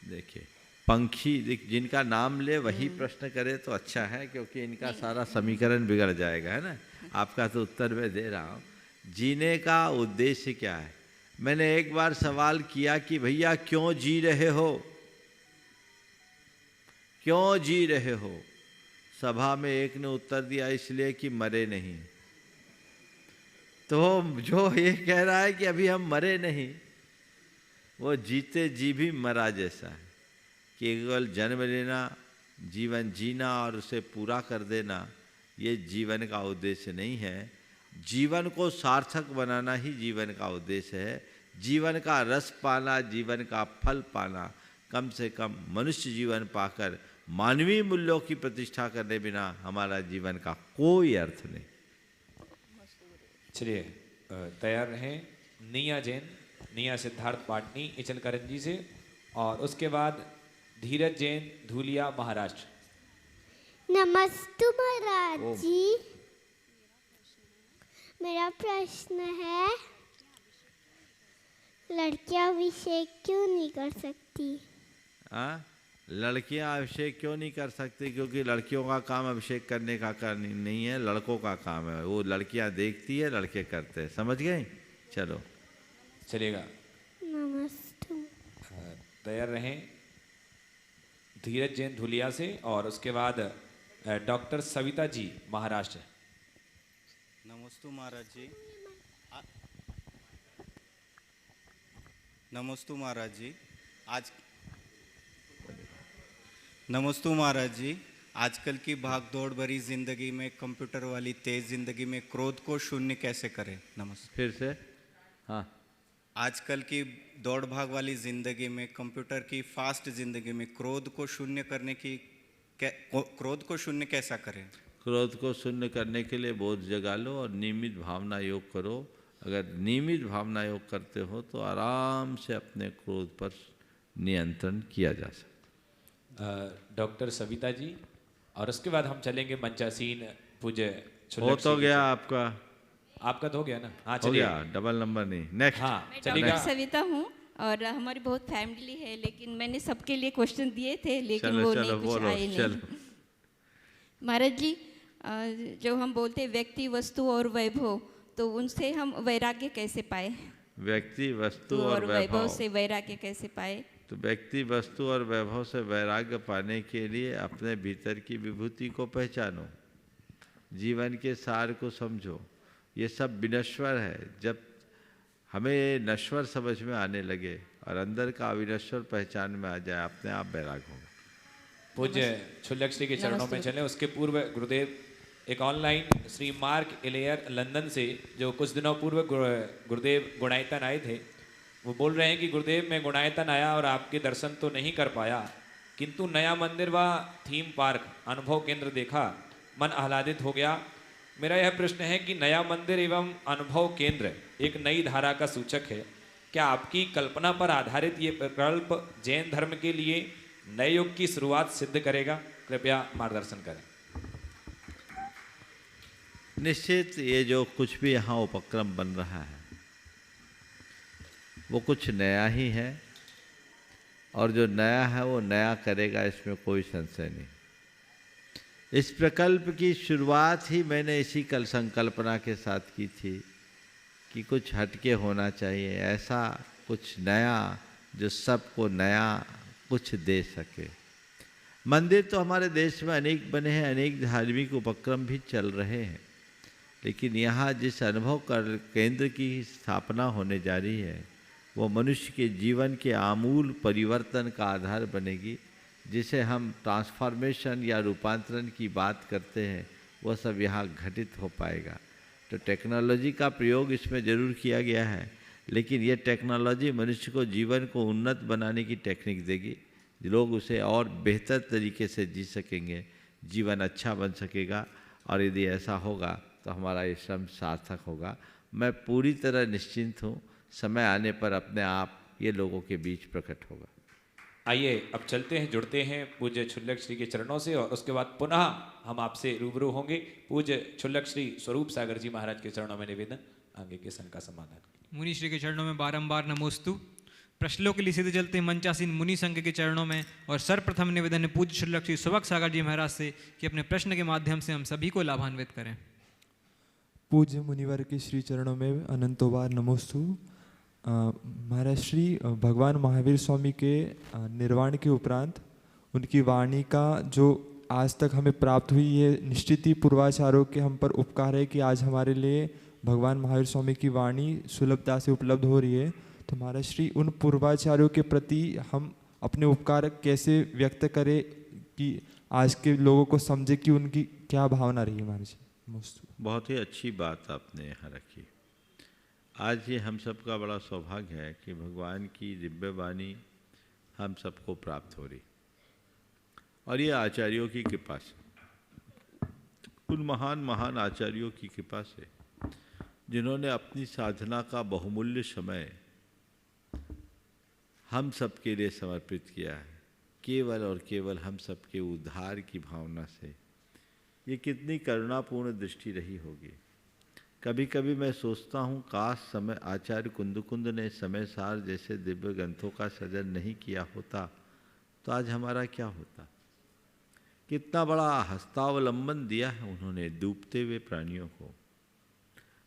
Speaker 3: देखिए, पंखी जिनका नाम ले वही प्रश्न करे तो अच्छा है, क्योंकि इनका सारा समीकरण बिगड़ जाएगा, है ना। आपका तो उत्तर मैं दे रहा हूँ। जीने का उद्देश्य क्या है? मैंने एक बार सवाल किया कि भैया क्यों जी रहे हो, क्यों जी रहे हो? सभा में एक ने उत्तर दिया, इसलिए कि मरे नहीं। तो जो ये कह रहा है कि अभी हम मरे नहीं, वो जीते जी भी मरा जैसा है। केवल जन्म लेना, जीवन जीना और उसे पूरा कर देना, ये जीवन का उद्देश्य नहीं है। जीवन को सार्थक बनाना ही जीवन का उद्देश्य है। जीवन का रस पाना, जीवन का फल पाना, कम से कम मनुष्य जीवन पाकर मानवीय मूल्यों की प्रतिष्ठा करने बिना हमारा जीवन का कोई अर्थ नहीं।
Speaker 1: चलिए तैयार रहें। निया जैन, निया सिद्धार्थ पाटनी इचलकरंजी से, और उसके बाद धीरज जैन धूलिया महाराष्ट्र।
Speaker 10: नमस्ते महाराज जी, मेरा प्रश्न है, लड़कियां अभिषेक क्यों नहीं कर सकती?
Speaker 3: लड़कियां अभिषेक क्यों नहीं कर सकती? क्योंकि लड़कियों का काम अभिषेक करने का नहीं है, लड़कों का काम है। वो लड़कियां देखती है, लड़के करते हैं। समझ गए? चलो
Speaker 1: चलेगा।
Speaker 10: नमस्ते।
Speaker 1: तैयार रहें। धीरज जैन धुलिया से, और उसके बाद डॉक्टर सविता जी महाराष्ट्र।
Speaker 12: नमस्ते महाराज जी। नमस्ते महाराज जी। नमस्ते महाराज जी। आजकल की भाग दौड़ भरी जिंदगी में, कंप्यूटर वाली तेज जिंदगी में क्रोध को शून्य कैसे करें? नमस्ते।
Speaker 3: फिर से। हाँ।
Speaker 12: आजकल की दौड़ भाग वाली जिंदगी में, कंप्यूटर की फास्ट जिंदगी में क्रोध को शून्य करने की क्रोध को शून्य कैसा करें?
Speaker 3: क्रोध को शून्य करने के लिए बोध जगा लो और नियमित भावना योग करो। अगर नियमित भावना योग करते हो तो आराम से अपने क्रोध पर नियंत्रण किया जा सकता।
Speaker 1: डॉक्टर सविता जी, और उसके बाद हम चलेंगे मंचासीन पूज्य।
Speaker 3: हो तो गया आपका?
Speaker 1: आपका तो हो गया ना? हाँ
Speaker 3: हो गया, डबल नंबर नहीं। नेक्स्ट।
Speaker 1: हाँ
Speaker 6: मैं
Speaker 1: चलेगा।
Speaker 6: डॉक्टर सविता हूँ और हमारी बहुत फैमिली है, लेकिन मैंने सबके लिए क्वेश्चन दिए थे, लेकिन
Speaker 3: चलो,
Speaker 6: वो
Speaker 3: चलो,
Speaker 6: नहीं कुछ
Speaker 3: बोलो,
Speaker 6: आए नहीं।
Speaker 3: चलो।
Speaker 6: महाराज जी, जो हम बोलते व्यक्ति वस्तु और वैभव, तो उनसे हम वैराग्य कैसे पाए?
Speaker 3: व्यक्ति वस्तु और वैभव
Speaker 6: से वैराग्य कैसे पाए?
Speaker 3: तो व्यक्ति वस्तु और वैभव से वैराग्य पाने के लिए अपने भीतर की विभूति को पहचानो, जीवन के सार को समझो। ये सब विनश्वर है। जब हमें नश्वर समझ में आने लगे और अंदर का अविनश्वर पहचान में आ जाए, अपने आप वैराग होगा।
Speaker 1: पूज्य क्षुल्लक श्री के चरणों में चले। उसके पूर्व गुरुदेव एक ऑनलाइन श्री मार्क इलेयर लंदन से जो कुछ दिनों पूर्व गुरुदेव गुणायतन आए थे, वो बोल रहे हैं कि गुरुदेव मैं गुणायतन आया और आपके दर्शन तो नहीं कर पाया, किंतु नया मंदिर व थीम पार्क अनुभव केंद्र देखा, मन आह्लादित हो गया। मेरा यह प्रश्न है कि नया मंदिर एवं अनुभव केंद्र एक नई धारा का सूचक है। क्या आपकी कल्पना पर आधारित ये प्रकल्प जैन धर्म के लिए नए युग की शुरुआत सिद्ध करेगा? कृपया मार्गदर्शन करें।
Speaker 3: निश्चित ये जो कुछ भी यहाँ उपक्रम बन रहा है वो कुछ नया ही है, और जो नया है वो नया करेगा, इसमें कोई संशय नहीं। इस प्रकल्प की शुरुआत ही मैंने इसी कल संकल्पना के साथ की थी कि कुछ हटके होना चाहिए, ऐसा कुछ नया जो सबको नया कुछ दे सके। मंदिर तो हमारे देश में अनेक बने हैं, अनेक धार्मिक उपक्रम भी चल रहे हैं, लेकिन यहाँ जिस अनुभव केंद्र की स्थापना होने जा रही है वो मनुष्य के जीवन के आमूल परिवर्तन का आधार बनेगी। जिसे हम ट्रांसफॉर्मेशन या रूपांतरण की बात करते हैं वो सब यहाँ घटित हो पाएगा। तो टेक्नोलॉजी का प्रयोग इसमें ज़रूर किया गया है, लेकिन ये टेक्नोलॉजी मनुष्य को जीवन को उन्नत बनाने की टेक्निक देगी। लोग उसे और बेहतर तरीके से जी सकेंगे, जीवन अच्छा बन सकेगा, और यदि ऐसा होगा तो हमारा ये श्रम सार्थक होगा। मैं पूरी तरह निश्चिंत हूँ, समय आने पर अपने आप ये लोगों के बीच प्रकट होगा।
Speaker 1: आइए अब चलते हैं, जुड़ते हैं पूज्य क्षुल्लक श्री के चरणों से, और उसके बाद पुनः हम आपसे रूबरू होंगे। पूज्य क्षुल्लक श्री स्वरूप सागर जी महाराज के चरणों में निवेदन, आगे के सन का समाधान।
Speaker 13: मुनि श्री के चरणों में बारंबार नमोस्तु। प्रश्नों के लिए सीधे चलते हैं मंचासीन मुनि संघ के चरणों में, और सर्वप्रथम निवेदन है पूज्य क्षुल्लक श्री स्वरूप सागर जी महाराज से कि अपने प्रश्न के माध्यम से हम सभी को लाभान्वित करें।
Speaker 14: पूज्य मुनिवर के श्री चरणों में अनंतो बार नमोस्तु। महाराज श्री भगवान महावीर स्वामी के निर्वाण के उपरांत उनकी वाणी का जो आज तक हमें प्राप्त हुई, ये निश्चित ही पूर्वाचारों के हम पर उपकार है कि आज हमारे लिए भगवान महावीर स्वामी की वाणी सुलभता से उपलब्ध हो रही है। तो महाराज श्री उन पूर्वाचार्यों के प्रति हम अपने उपकार कैसे व्यक्त करें कि आज के लोगों को समझे कि उनकी क्या भावना रही है। महाराज
Speaker 3: बहुत ही अच्छी बात आपने यहाँ रखी। आज ये हम सब का बड़ा सौभाग्य है कि भगवान की दिव्य वाणी हम सबको प्राप्त हो रही, और ये आचार्यों की कृपा से, उन महान महान आचार्यों की कृपा से जिन्होंने अपनी साधना का बहुमूल्य समय हम सब के लिए समर्पित किया है, केवल और केवल हम सब के उद्धार की भावना से। ये कितनी करुणापूर्ण दृष्टि रही होगी। कभी कभी मैं सोचता हूँ काश समय आचार्य कुंदकुंद ने समय सार जैसे दिव्य ग्रंथों का सृजन नहीं किया होता तो आज हमारा क्या होता। कितना बड़ा हस्तावलंबन दिया है उन्होंने डूबते हुए प्राणियों को,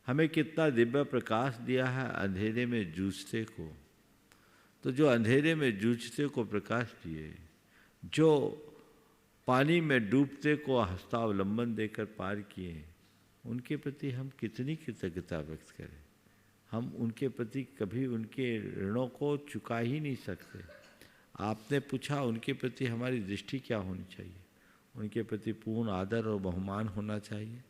Speaker 3: हमें कितना दिव्य प्रकाश दिया है अंधेरे में जूझते को। तो जो अंधेरे में जूझते को प्रकाश दिए, जो पानी में डूबते को हस्तावलंबन देकर पार किए, उनके प्रति हम कितनी कृतज्ञता व्यक्त करें। हम उनके प्रति कभी उनके ऋणों को चुका ही नहीं सकते। आपने पूछा उनके प्रति हमारी दृष्टि क्या होनी चाहिए। उनके प्रति पूर्ण आदर और बहुमान होना चाहिए,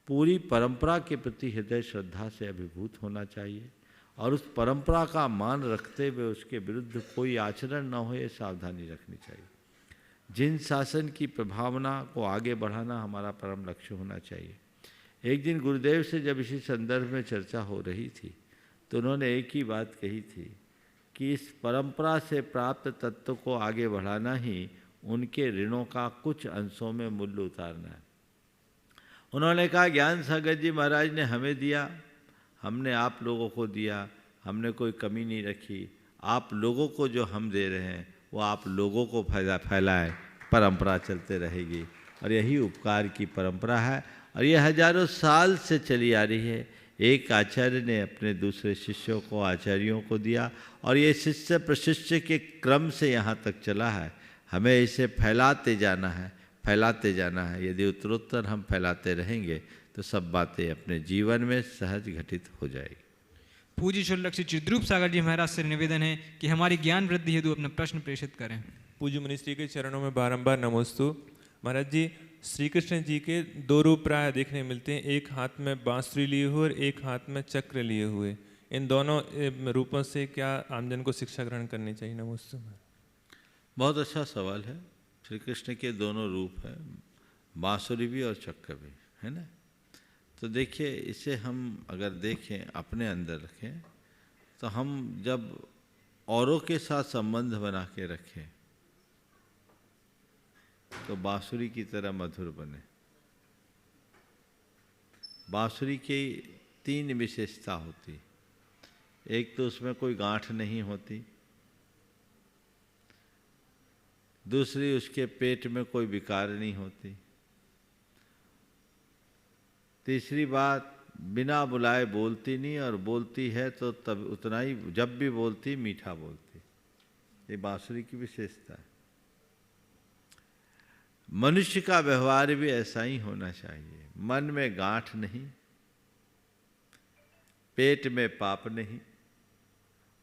Speaker 3: पूरी परंपरा के प्रति हृदय श्रद्धा से अभिभूत होना चाहिए, और उस परंपरा का मान रखते हुए उसके विरुद्ध कोई आचरण न हो, ये सावधानी रखनी चाहिए। जिन शासन की प्रभावना को आगे बढ़ाना हमारा परम लक्ष्य होना चाहिए। एक दिन गुरुदेव से जब इसी संदर्भ में चर्चा हो रही थी तो उन्होंने एक ही बात कही थी कि इस परंपरा से प्राप्त तत्व को आगे बढ़ाना ही उनके ऋणों का कुछ अंशों में मूल्य उतारना है। उन्होंने कहा ज्ञान सागर जी महाराज ने हमें दिया, हमने आप लोगों को दिया, हमने कोई कमी नहीं रखी। आप लोगों को जो हम दे रहे हैं वो आप लोगों को फैलाएं, परंपरा चलते रहेगी। और यही उपकार की परंपरा है, और ये हजारों साल से चली आ रही है। एक आचार्य ने अपने दूसरे शिष्यों को, आचार्यों को दिया, और ये शिष्य प्रशिष्य के क्रम से यहाँ तक चला है। हमें इसे फैलाते जाना है, फैलाते जाना है। यदि उत्तरोत्तर हम फैलाते रहेंगे तो सब बातें अपने जीवन में सहज घटित हो जाएगी।
Speaker 13: पूज्य क्षुल्लक श्री चिद्रूप सागर जी महाराज से निवेदन है कि हमारी ज्ञान वृद्धि हेतु अपना प्रश्न प्रेषित करें।
Speaker 15: पूज्य मुनिश्री के चरणों में बारंबार नमोस्तु। महाराज जी, श्री कृष्ण जी के दो रूप प्राय देखने मिलते हैं, एक हाथ में बांसुरी लिए हुए और एक हाथ में चक्र लिए हुए। इन दोनों रूपों से क्या आमजन को शिक्षा ग्रहण करनी चाहिए? नमोस्तु।
Speaker 3: बहुत अच्छा सवाल है। श्री कृष्ण के दोनों रूप हैं, बांसुरी भी और चक्र भी, है ना। तो देखिए, इसे हम अगर देखें, अपने अंदर रखें, तो हम जब औरों के साथ संबंध बना के रखें तो बांसुरी की तरह मधुर बने। बांसुरी की 3 विशेषता होती। एक तो उसमें कोई गांठ नहीं होती, दूसरी उसके पेट में कोई विकार नहीं होती, तीसरी बात बिना बुलाए बोलती नहीं, और बोलती है तो तब उतना ही, जब भी बोलती मीठा बोलती। ये बांसुरी की विशेषता है। मनुष्य का व्यवहार भी ऐसा ही होना चाहिए। मन में गांठ नहीं, पेट में पाप नहीं,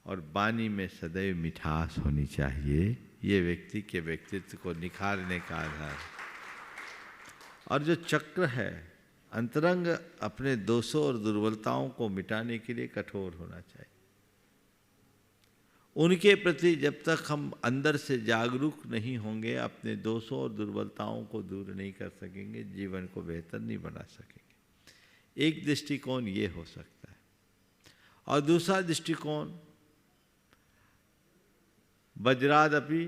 Speaker 3: और वाणी में सदैव मिठास होनी चाहिए। ये व्यक्ति के व्यक्तित्व को निखारने का आधार है। और जो चक्र है, अंतरंग अपने दोषों और दुर्बलताओं को मिटाने के लिए कठोर होना चाहिए। उनके प्रति जब तक हम अंदर से जागरूक नहीं होंगे, अपने दोषों और दुर्बलताओं को दूर नहीं कर सकेंगे, जीवन को बेहतर नहीं बना सकेंगे। एक दृष्टिकोण ये हो सकता है। और दूसरा दृष्टिकोण, वज्रादपि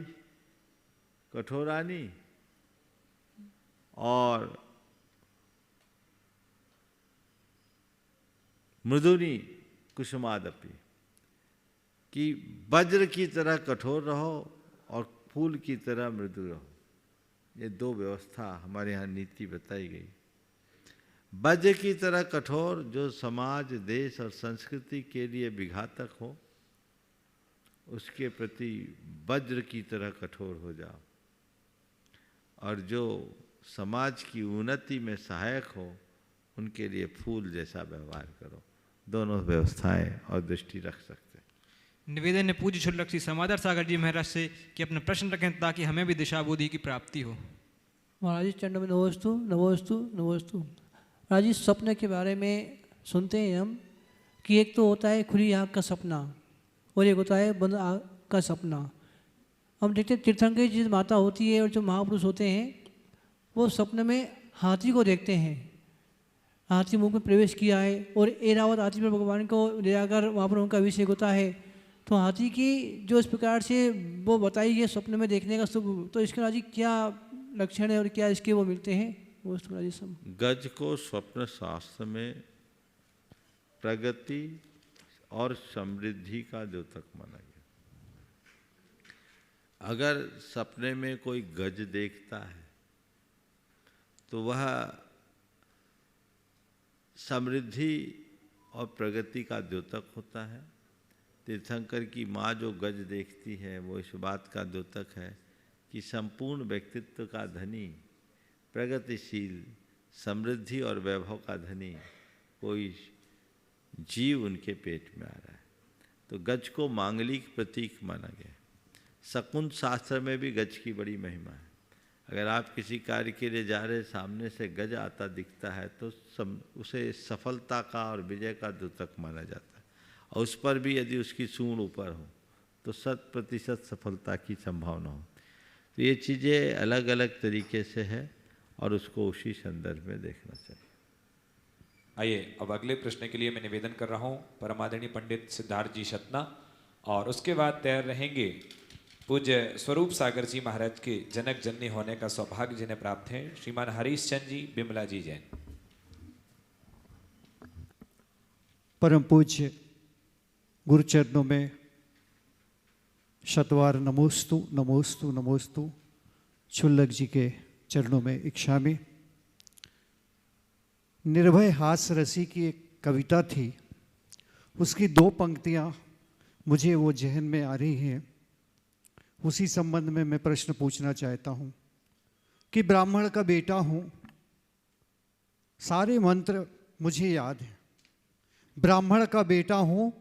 Speaker 3: कठोरानी और मृदुनी कुसुमादपि, कि वज्र की तरह कठोर रहो और फूल की तरह मृदु रहो। ये 2 व्यवस्था हमारे यहाँ नीति बताई गई। वज्र की तरह कठोर, जो समाज, देश और संस्कृति के लिए विघातक हो, उसके प्रति वज्र की तरह कठोर हो जाओ। और जो समाज की उन्नति में सहायक हो, उनके लिए फूल जैसा व्यवहार करो। दोनों व्यवस्थाएं और दृष्टि रख सकते हैं।
Speaker 13: निवेदन है पूज्य शुल्लक श्री समादर सागर जी महाराज से कि अपने प्रश्न रखें ताकि हमें भी दिशा बुद्धि की प्राप्ति हो।
Speaker 16: महाराज जी चंड में नमोस्तु नमोस्तु नमोस्तु। महाराज जी, सपने के बारे में सुनते हैं हम कि एक तो होता है खुली आँख का सपना और एक होता है बंद आँख का सपना। हम देखते हैं तीर्थंकर जी माता होती है और जो महापुरुष होते हैं वो सपने में हाथी को देखते हैं, हाथी मुख में प्रवेश किया है और ऐरावत हाथी पर भगवान को ले जाकर वहाँ पर उनका अभिषेक होता है। तो हाथी की जो इस प्रकार से वो बताई है सपने में देखने का शुभ, तो इसके राजी क्या लक्षण है और क्या इसके वो मिलते हैं वो राजी सब।
Speaker 3: गज को स्वप्न शास्त्र में प्रगति और समृद्धि का द्योतक माना गया। अगर सपने में कोई गज देखता है तो वह समृद्धि और प्रगति का द्योतक होता है। तीर्थंकर की माँ जो गज देखती है वो इस बात का द्योतक है कि संपूर्ण व्यक्तित्व का धनी, प्रगतिशील, समृद्धि और वैभव का धनी कोई जीव उनके पेट में आ रहा है। तो गज को मांगलिक प्रतीक माना गया। शकुन शास्त्र में भी गज की बड़ी महिमा है। अगर आप किसी कार्य के लिए जा रहे, सामने से गज आता दिखता है तो उसे सफलता का और विजय का द्योतक माना जाता है। और उस पर भी यदि उसकी सूंड ऊपर हो तो 100% सफलता की संभावना हो। तो ये चीज़ें अलग अलग तरीके से है और उसको उसी संदर्भ में देखना चाहिए।
Speaker 1: आइए अब अगले प्रश्न के लिए मैं निवेदन कर रहा हूँ परमादरणीय पंडित सिद्धार्थ जी शतना, और उसके बाद तैयार रहेंगे पूज्य स्वरूप सागर जी महाराज के जनक जननी होने का सौभाग्य जिन्हें प्राप्त है, श्रीमान हरीश चंद जी, बिमला जी जैन।
Speaker 17: परम पूज्य गुरुचरणों में शतवार नमोस्तु नमोस्तु नमोस्तु। शुल्लक जी के चरणों में इच्छामी। निर्भय हास रसी की एक कविता थी, उसकी 2 पंक्तियाँ मुझे वो जहन में आ रही हैं। उसी संबंध में मैं प्रश्न पूछना चाहता हूँ कि ब्राह्मण का बेटा हूँ, सारे मंत्र मुझे याद हैं। ब्राह्मण का बेटा हूँ,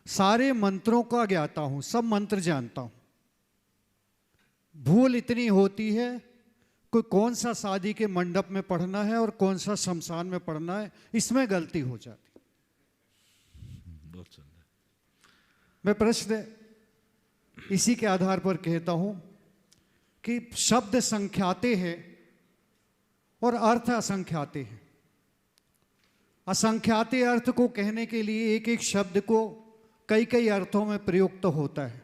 Speaker 17: सारे मंत्रों का ज्ञाता हूँ, सब मंत्र जानता हूँ। भूल इतनी होती है कि कौन सा शादी के मंडप में पढ़ना है और कौन सा शमशान में पढ़ना है, इसमें गलती हो जाती।
Speaker 3: बहुत सुंदर।
Speaker 17: मैं प्रश्न इसी के आधार पर कहता हूं कि शब्द संख्याते हैं और अर्थ असंख्याते हैं। असंख्याते अर्थ को कहने के लिए एक एक शब्द को कई कई अर्थों में प्रयुक्त होता है,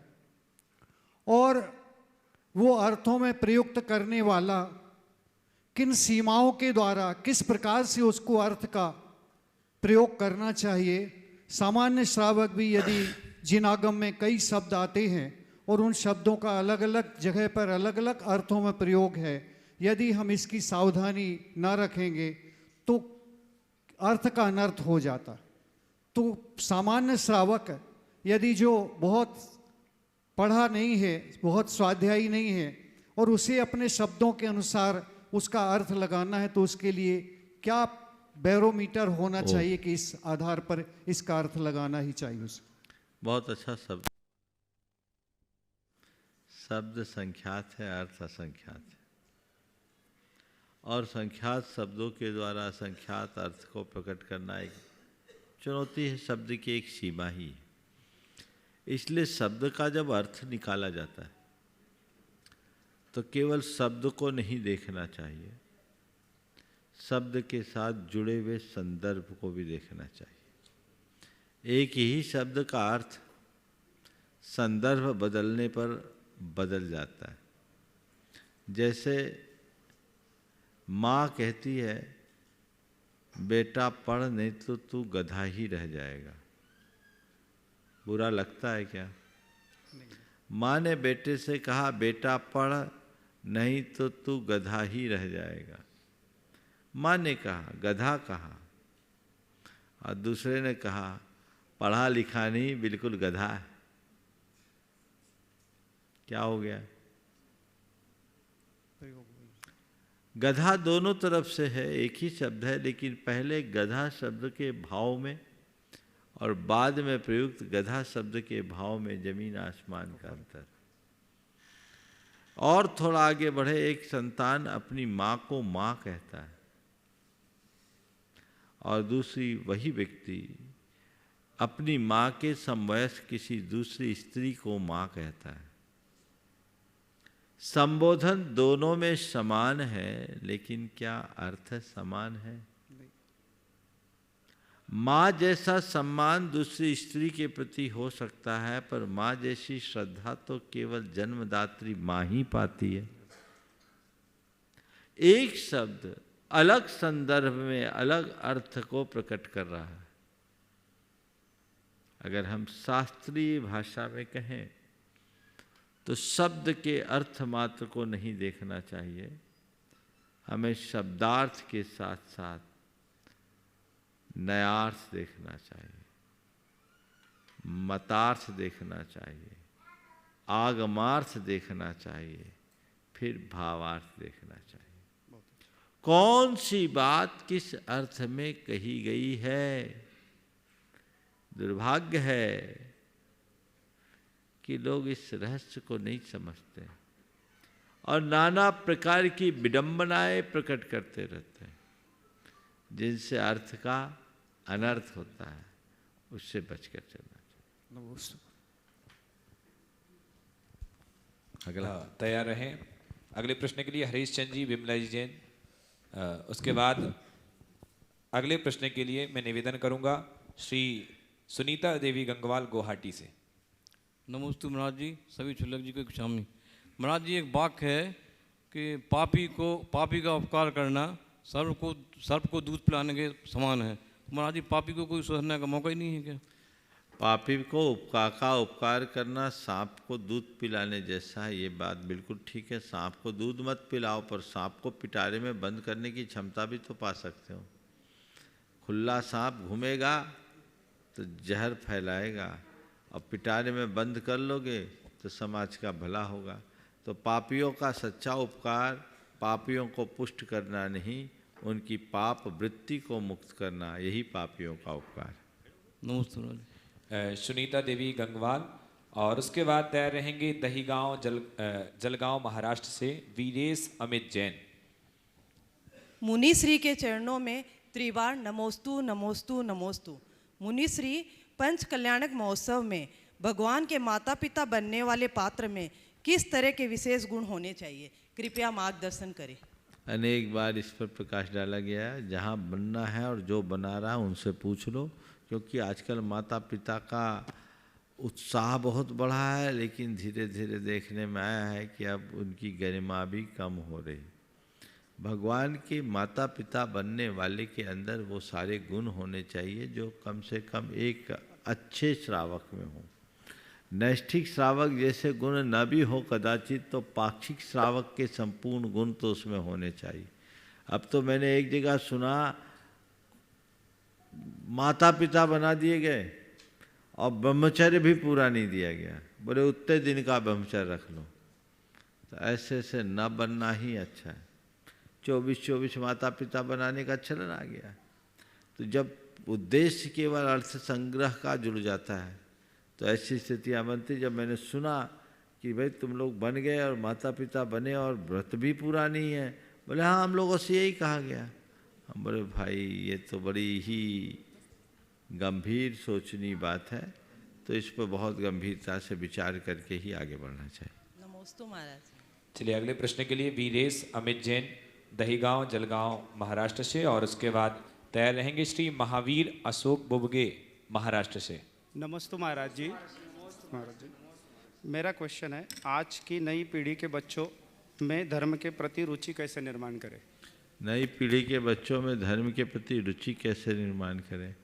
Speaker 17: और वो अर्थों में प्रयुक्त करने वाला किन सीमाओं के द्वारा किस प्रकार से उसको अर्थ का प्रयोग करना चाहिए। सामान्य श्रावक भी यदि जिन आगम में कई शब्द आते हैं और उन शब्दों का अलग अलग जगह पर अलग अलग अर्थों में प्रयोग है, यदि हम इसकी सावधानी ना रखेंगे तो अर्थ का अनर्थ हो जाता। तो सामान्य श्रावक यदि जो बहुत पढ़ा नहीं है, बहुत स्वाध्यायी नहीं है, और उसे अपने शब्दों के अनुसार उसका अर्थ लगाना है, तो उसके लिए क्या बैरोमीटर होना चाहिए कि इस आधार पर इसका अर्थ लगाना ही चाहिए उसे।
Speaker 3: बहुत अच्छा शब्द। शब्द संख्यात है, अर्थ असंख्यात है, और संख्यात शब्दों के द्वारा असंख्यात अर्थ को प्रकट करना एक चुनौती है। शब्द की एक सीमा ही है। इसलिए शब्द का जब अर्थ निकाला जाता है तो केवल शब्द को नहीं देखना चाहिए, शब्द के साथ जुड़े हुए संदर्भ को भी देखना चाहिए। एक ही शब्द का अर्थ संदर्भ बदलने पर बदल जाता है। जैसे माँ कहती है, बेटा पढ़ नहीं तो तू गधा ही रह जाएगा। बुरा लगता है क्या? माँ ने बेटे से कहा, बेटा पढ़ नहीं तो तू गधा ही रह जाएगा। माँ ने कहा, गधा कहा, और दूसरे ने कहा, पढ़ा लिखा नहीं, बिल्कुल गधा है। क्या हो गया? गधा दोनों तरफ से है, एक ही शब्द है, लेकिन पहले गधा शब्द के भाव में और बाद में प्रयुक्त गधा शब्द के भाव में जमीन आसमान का अंतर। और थोड़ा आगे बढ़े, एक संतान अपनी माँ को माँ कहता है और दूसरी वही व्यक्ति अपनी माँ के समवयस्क किसी दूसरी स्त्री को माँ कहता है। संबोधन दोनों में समान है, लेकिन क्या अर्थ समान है? माँ जैसा सम्मान दूसरी स्त्री के प्रति हो सकता है, पर माँ जैसी श्रद्धा तो केवल जन्मदात्री माँ ही पाती है। एक शब्द अलग संदर्भ में अलग अर्थ को प्रकट कर रहा है। अगर हम शास्त्रीय भाषा में कहें तो शब्द के अर्थ मात्र को नहीं देखना चाहिए, हमें शब्दार्थ के साथ साथ नयार्थ देखना चाहिए, मतार्थ देखना चाहिए, आगमार्थ देखना चाहिए, फिर भावार्थ देखना चाहिए। कौन सी बात किस अर्थ में कही गई है? दुर्भाग्य है कि लोग इस रहस्य को नहीं समझते और नाना प्रकार की विडंबनाएं प्रकट करते रहते हैं, जिनसे अर्थ का अनर्थ होता है। उससे बचकर चलना चाहिए।
Speaker 1: अगला तैयार रहें। अगले प्रश्न के लिए हरीश चंद जी, विमला जी जैन। उसके बाद अगले प्रश्न के लिए मैं निवेदन करूंगा श्री सुनीता देवी गंगवाल गुवाहाटी से।
Speaker 18: नमोस्तु महाराज जी, सभी छुल्लक जी को क्षामी। महाराज जी, एक वाक्य है कि पापी का उपकार करना सर्प को दूध पिलाने के समान है। महाराज जी, पापी को कोई सुधरने का मौका ही नहीं है क्या?
Speaker 3: पापी को उपकार करना सांप को दूध पिलाने जैसा है, ये बात बिल्कुल ठीक है। सांप को दूध मत पिलाओ, पर सांप को पिटारे में बंद करने की क्षमता भी तो पा सकते हो। खुला सांप घूमेगा तो जहर फैलाएगा, और पिटारे में बंद कर लोगे तो समाज का भला होगा। तो पापियों का सच्चा उपकार पापियों को पुष्ट करना नहीं, उनकी पाप वृत्ति को मुक्त करना, यही पापियों का उपकार।
Speaker 18: नमस्ते।
Speaker 1: सुनीता देवी गंगवाल और उसके बाद तैयार रहेंगे दहीगांव जलगांव महाराष्ट्र से वीरेश अमित जैन।
Speaker 19: मुनिश्री के चरणों में त्रिवार नमोस्तु नमोस्तु नमोस्तु। मुनिश्री पंच कल्याणक महोत्सव में भगवान के माता पिता बनने वाले पात्र में किस तरह के विशेष गुण होने चाहिए, कृपया मार्गदर्शन करें।
Speaker 3: अनेक बार इस पर प्रकाश डाला गया है। जहाँ बनना है और जो बना रहा है उनसे पूछ लो, क्योंकि आजकल माता पिता का उत्साह बहुत बढ़ा है, लेकिन धीरे धीरे देखने में आया है कि अब उनकी गरिमा भी कम हो रही। भगवान के माता पिता बनने वाले के अंदर वो सारे गुण होने चाहिए जो कम से कम एक अच्छे श्रावक में हो। नैष्ठिक श्रावक जैसे गुण न भी हो कदाचित, तो पाक्षिक श्रावक के संपूर्ण गुण तो उसमें होने चाहिए। अब तो मैंने एक जगह सुना माता पिता बना दिए गए और ब्रह्मचर्य भी पूरा नहीं दिया गया, बोले उतने दिन का ब्रह्मचर्य रख लो। तो ऐसे से न बनना ही अच्छा है। 24 माता पिता बनाने का चलन आ गया। तो जब उद्देश्य केवल अर्थ संग्रह का जुड़ जाता है तो ऐसी स्थितियाँ बनती। जब मैंने सुना कि भाई तुम लोग बन गए और माता पिता बने और व्रत भी पूरा नहीं है, बोले हाँ हम लोगों से यही कहा गया। हम बोले भाई ये तो बड़ी ही गंभीर सोचनी बात है, तो इस पर बहुत गंभीरता से विचार करके ही आगे बढ़ना चाहिए।
Speaker 19: नमोस्तु महाराज।
Speaker 1: चलिए अगले प्रश्न के लिए वीरेश अमित जैन दहीगांव जलगांव महाराष्ट्र से, और उसके बाद तैयार रहेंगे श्री महावीर अशोक बुबगे महाराष्ट्र से।
Speaker 20: नमस्ते महाराज जी। महाराज जी, मेरा क्वेश्चन है, आज की नई पीढ़ी के बच्चों में धर्म के प्रति रुचि कैसे निर्माण करें?
Speaker 3: नई पीढ़ी के बच्चों में धर्म के प्रति रुचि कैसे निर्माण करें?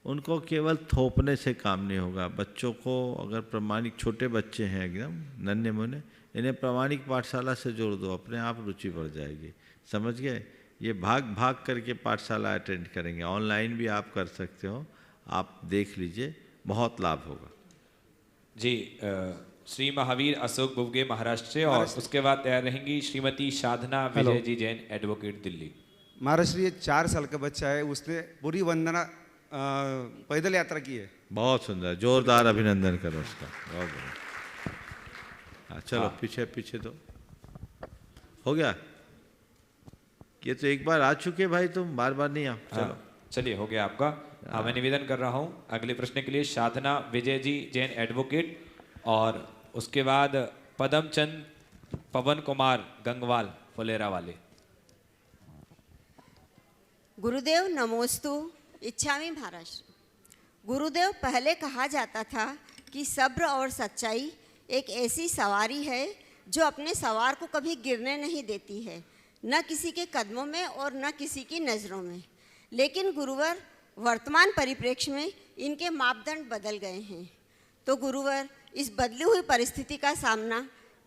Speaker 3: उनको केवल थोपने से काम नहीं होगा। बच्चों को अगर प्रमाणिक, छोटे बच्चे हैं एकदम नन्हे मुन्ने, इन्हें प्रमाणिक पाठशाला से जोड़ दो, अपने आप रुचि बढ़ जाएगी। समझ गए? ये भाग भाग करके पाठशाला अटेंड करेंगे। ऑनलाइन भी आप कर सकते हो, आप देख लीजिए, बहुत लाभ होगा।
Speaker 1: जी श्री महावीर अशोक बुबगे महाराष्ट्र से, और उसके बाद तैयार रहेंगी श्रीमती साधना विजय जी जैन एडवोकेट दिल्ली।
Speaker 21: महाराष्ट्र ये 4 साल का बच्चा है, उसने पूरी वंदना पैदल यात्रा की है।
Speaker 3: बहुत सुंदर, जोरदार अभिनंदन करो उसका। बहुत बढ़िया। हाँ चलो पीछे पीछे तो हो गया। ये तो एक बार आ चुके भाई, तुम बार बार नहीं आओ। चलो
Speaker 1: चलिए हो गया आपका। हाँ मैं निवेदन कर रहा हूँ अगले प्रश्न के लिए साधना विजय जी जैन एडवोकेट, और उसके बाद पदमचंद पवन कुमार गंगवाल फुलेरा वाले।
Speaker 22: गुरुदेव नमोस्तु। इच्छामी महाराष्ट्र। गुरुदेव, पहले कहा जाता था कि सब्र और सच्चाई एक ऐसी सवारी है जो अपने सवार को कभी गिरने नहीं देती है, न किसी के कदमों में और न किसी की नज़रों में। लेकिन गुरुवर, वर्तमान परिप्रेक्ष्य में इनके मापदंड बदल गए हैं। तो गुरुवर, इस बदली हुई परिस्थिति का सामना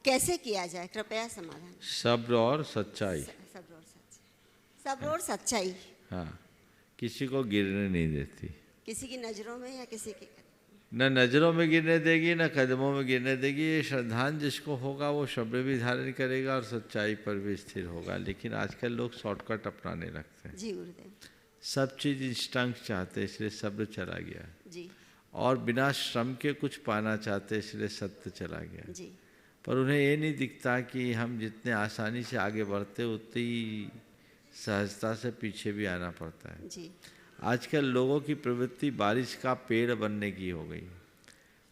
Speaker 22: कैसे किया जाए, कृपया समाधान।
Speaker 3: सब्र और सच्चाई।
Speaker 22: सब्र और सच्चाई,
Speaker 3: हाँ, किसी को गिरने नहीं देती।
Speaker 22: किसी की नज़रों में या किसी के
Speaker 3: न नज़रों में गिरने देगी, न कदमों में गिरने देगी। ये श्रद्धान जिसको होगा वो शब्द भी धारण करेगा और सच्चाई पर भी स्थिर होगा। लेकिन आजकल लोग शॉर्टकट अपनाने लगते हैं।
Speaker 22: जी गुरुदेव।
Speaker 3: सब चीज़ इंस्टेंट चाहते, इसलिए सब्र चला गया
Speaker 22: जी।
Speaker 3: और बिना श्रम के कुछ पाना चाहते, इसलिए सत्य चला गया
Speaker 22: जी।
Speaker 3: पर उन्हें ये नहीं दिखता कि हम जितने आसानी से आगे बढ़ते उतनी सहजता से पीछे भी आना पड़ता है।
Speaker 22: जी।
Speaker 3: आजकल लोगों की प्रवृत्ति बारिश का पेड़ बनने की हो गई।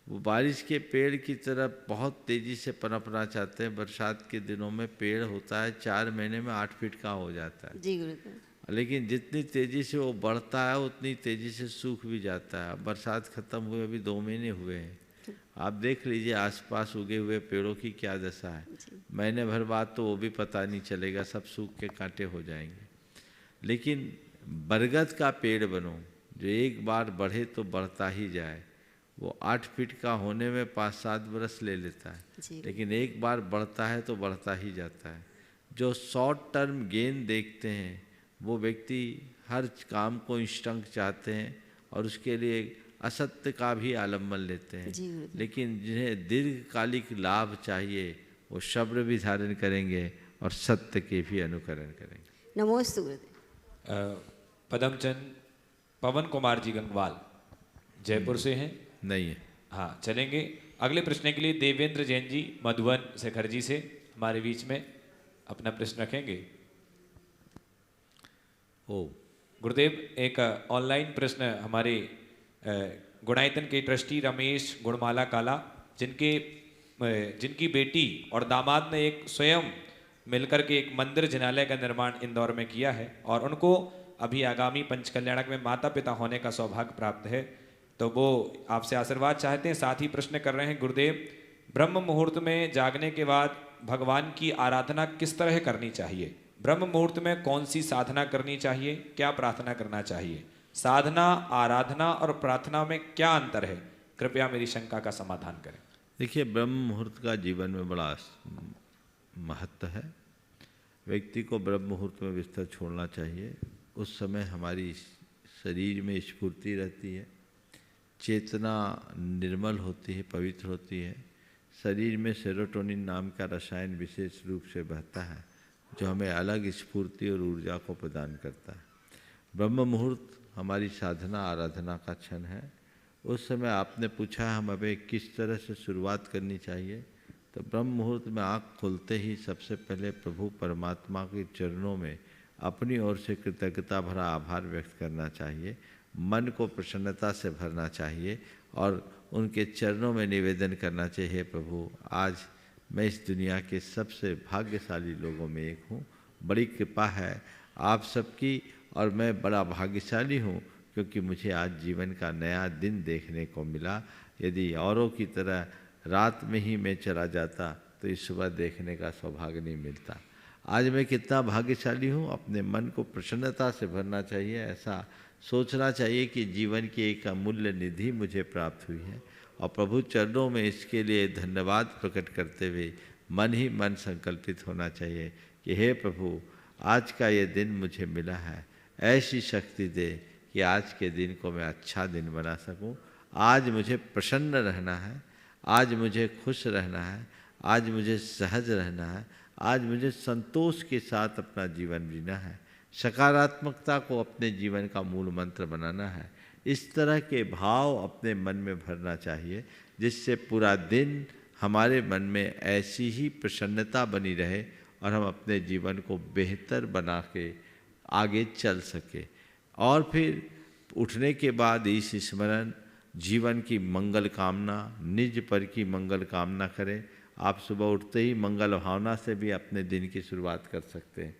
Speaker 3: वो बारिश के पेड़ की तरफ बहुत तेज़ी से पनपना चाहते हैं। बरसात के दिनों में पेड़ होता है 4 महीने में 8 फीट का हो जाता है।
Speaker 22: जी गुरुदेव।
Speaker 3: लेकिन जितनी तेज़ी से वो बढ़ता है उतनी तेज़ी से सूख भी जाता है। बरसात ख़त्म हुए अभी 2 महीने हुए हैं, आप देख लीजिए आसपास उगे हुए पेड़ों की क्या दशा है। महीने भर बाद तो वो भी पता नहीं चलेगा, सब सूख के कांटे हो जाएंगे। लेकिन बरगद का पेड़ बनो जो एक बार बढ़े तो बढ़ता ही जाए। वो 8 फीट का होने में 5-7 बरस ले लेता है, लेकिन एक बार बढ़ता है तो बढ़ता ही जाता है। जो शॉर्ट टर्म गेन देखते हैं वो व्यक्ति हर काम को इंस्टेंट चाहते हैं और उसके लिए असत्य का भी आलम्बन लेते हैं। लेकिन जिन्हें दीर्घकालिक लाभ चाहिए वो सब्र भी धारण करेंगे और सत्य के भी अनुकरण करेंगे।
Speaker 22: नमोस्तु गुरुदेव।
Speaker 1: पदमचंद पवन कुमार जी गंगवाल जयपुर से हैं?
Speaker 3: नहीं है।
Speaker 1: हाँ चलेंगे। अगले प्रश्न के लिए देवेंद्र जैन जी मधुबन शेखर जी से हमारे बीच में अपना प्रश्न रखेंगे। गुरुदेव, एक ऑनलाइन प्रश्न हमारे गुणायतन के ट्रस्टी रमेश गुणमाला काला, जिनकी बेटी और दामाद ने एक स्वयं मिलकर के एक मंदिर जिनालय का निर्माण इंदौर में किया है और उनको अभी आगामी पंचकल्याणक में माता पिता होने का सौभाग्य प्राप्त है, तो वो आपसे आशीर्वाद चाहते हैं। साथ ही प्रश्न कर रहे हैं, गुरुदेव, ब्रह्म मुहूर्त में जागने के बाद भगवान की आराधना किस तरह करनी चाहिए? ब्रह्म मुहूर्त में कौन सी साधना करनी चाहिए? क्या प्रार्थना करना चाहिए? साधना, आराधना और प्रार्थना में क्या अंतर है? कृपया मेरी शंका का समाधान करें।
Speaker 3: देखिए, ब्रह्म मुहूर्त का जीवन में बड़ा महत्व है। व्यक्ति को ब्रह्म मुहूर्त में बिस्तर छोड़ना चाहिए। उस समय हमारी शरीर में स्फूर्ति रहती है, चेतना निर्मल होती है, पवित्र होती है। शरीर में सेरोटोनिन नाम का रसायन विशेष रूप से बहता है जो हमें अलग स्फूर्ति और ऊर्जा को प्रदान करता है। ब्रह्म मुहूर्त हमारी साधना आराधना का क्षण है। उस समय आपने पूछा हम हमें किस तरह से शुरुआत करनी चाहिए, तो ब्रह्म मुहूर्त में आँख खुलते ही सबसे पहले प्रभु परमात्मा के चरणों में अपनी ओर से कृतज्ञता भरा आभार व्यक्त करना चाहिए, मन को प्रसन्नता से भरना चाहिए और उनके चरणों में निवेदन करना चाहिए, प्रभु आज मैं इस दुनिया के सबसे भाग्यशाली लोगों में एक हूँ, बड़ी कृपा है आप सबकी और मैं बड़ा भाग्यशाली हूँ क्योंकि मुझे आज जीवन का नया दिन देखने को मिला। यदि औरों की तरह रात में ही मैं चला जाता तो इस सुबह देखने का सौभाग्य नहीं मिलता। आज मैं कितना भाग्यशाली हूँ, अपने मन को प्रसन्नता से भरना चाहिए। ऐसा सोचना चाहिए कि जीवन की एक अमूल्य निधि मुझे प्राप्त हुई है और प्रभु चरणों में इसके लिए धन्यवाद प्रकट करते हुए मन ही मन संकल्पित होना चाहिए कि हे प्रभु, आज का ये दिन मुझे मिला है, ऐसी शक्ति दे कि आज के दिन को मैं अच्छा दिन बना सकूं। आज मुझे प्रसन्न रहना है, आज मुझे खुश रहना है, आज मुझे सहज रहना है, आज मुझे संतोष के साथ अपना जीवन जीना है, सकारात्मकता को अपने जीवन का मूल मंत्र बनाना है। इस तरह के भाव अपने मन में भरना चाहिए जिससे पूरा दिन हमारे मन में ऐसी ही प्रसन्नता बनी रहे और हम अपने जीवन को बेहतर बना के आगे चल सके। और फिर उठने के बाद इस स्मरण, जीवन की मंगल कामना, निज पर की मंगल कामना करें। आप सुबह उठते ही मंगल भावना से भी अपने दिन की शुरुआत कर सकते हैं।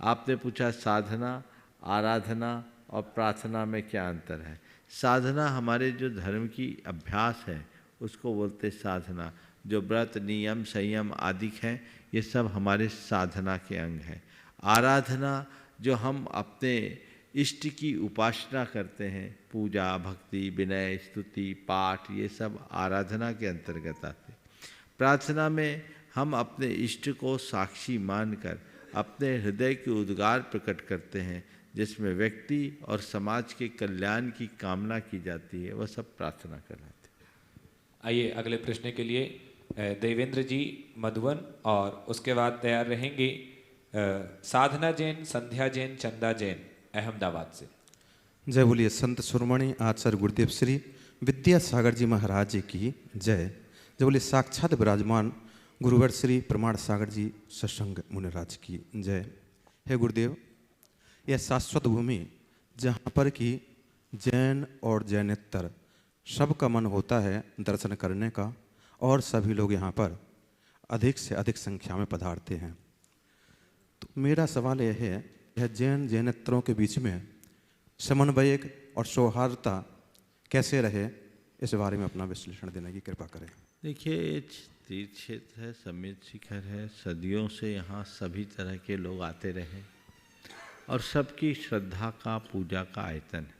Speaker 3: आपने पूछा साधना, आराधना और प्रार्थना में क्या अंतर है। साधना हमारे जो धर्म की अभ्यास है उसको बोलते साधना। जो व्रत, नियम, संयम आदि हैं ये सब हमारे साधना के अंग हैं। आराधना जो हम अपने इष्ट की उपासना करते हैं, पूजा, भक्ति, विनय, स्तुति, पाठ, ये सब आराधना के अंतर्गत आते। प्रार्थना में हम अपने इष्ट को साक्षी मानकर अपने हृदय के उद्गार प्रकट करते हैं जिसमें व्यक्ति और समाज के कल्याण की कामना की जाती है, वह सब प्रार्थना कहलाते हैं।
Speaker 1: आइए अगले प्रश्न के लिए देवेंद्र जी मधुबन और उसके बाद तैयार रहेंगे साधना जैन, संध्या जैन, चंदा जैन अहमदाबाद से।
Speaker 2: जय बोलिए संत सुरमणि आचार्य गुरुदेव श्री विद्यासागर जी महाराज जी की जय। जय बोलिए साक्षात विराजमान गुरुवर श्री प्रमाण सागर जी सत्संग मुनिराज की जय। हे गुरुदेव, यह शाश्वत भूमि जहाँ पर कि जैन और जैनेतर सबका मन होता है दर्शन करने का और सभी लोग यहाँ पर अधिक से अधिक संख्या में पधारते हैं, तो मेरा सवाल यह है, यह जैन जैनेतरों के बीच में समन्वय और सौहार्दता कैसे रहे, इस बारे में अपना विश्लेषण देने की कृपा करें।
Speaker 3: देखिए, तीर्थ क्षेत्र है, समित शिखर है, सदियों से यहाँ सभी तरह के लोग आते रहे और सबकी श्रद्धा का, पूजा का आयतन है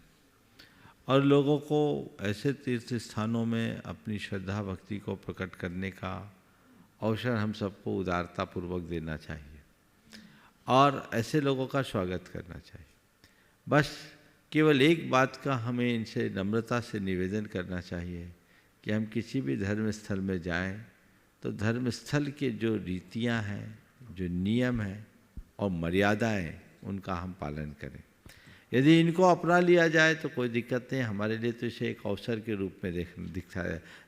Speaker 3: और लोगों को ऐसे तीर्थ स्थानों में अपनी श्रद्धा भक्ति को प्रकट करने का अवसर हम सबको उदारतापूर्वक देना चाहिए और ऐसे लोगों का स्वागत करना चाहिए। बस केवल एक बात का हमें इनसे नम्रता से निवेदन करना चाहिए कि हम किसी भी धर्म स्थल में जाएं तो धर्म स्थल के जो रीतियां हैं, जो नियम हैं और मर्यादाएं, उनका हम पालन करें। यदि इनको अपना लिया जाए तो कोई दिक्कत नहीं, हमारे लिए तो इसे एक अवसर के रूप में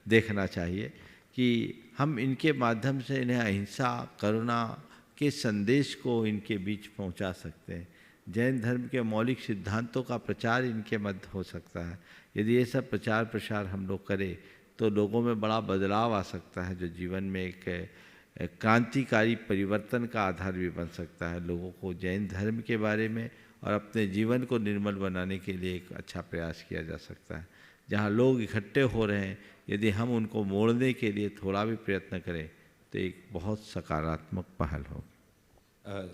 Speaker 3: देखना चाहिए कि हम इनके माध्यम से इन्हें अहिंसा करुणा के संदेश को इनके बीच पहुंचा सकते हैं। जैन धर्म के मौलिक सिद्धांतों का प्रचार इनके मध्य हो सकता है। यदि ये सब प्रचार प्रसार हम लोग करें तो लोगों में बड़ा बदलाव आ सकता है, जो जीवन में एक क्रांतिकारी परिवर्तन का आधार भी बन सकता है। लोगों को जैन धर्म के बारे में और अपने जीवन को निर्मल बनाने के लिए एक अच्छा प्रयास किया जा सकता है। जहाँ लोग इकट्ठे हो रहे हैं, यदि हम उनको मोड़ने के लिए थोड़ा भी प्रयत्न करें तो एक बहुत सकारात्मक पहल हो।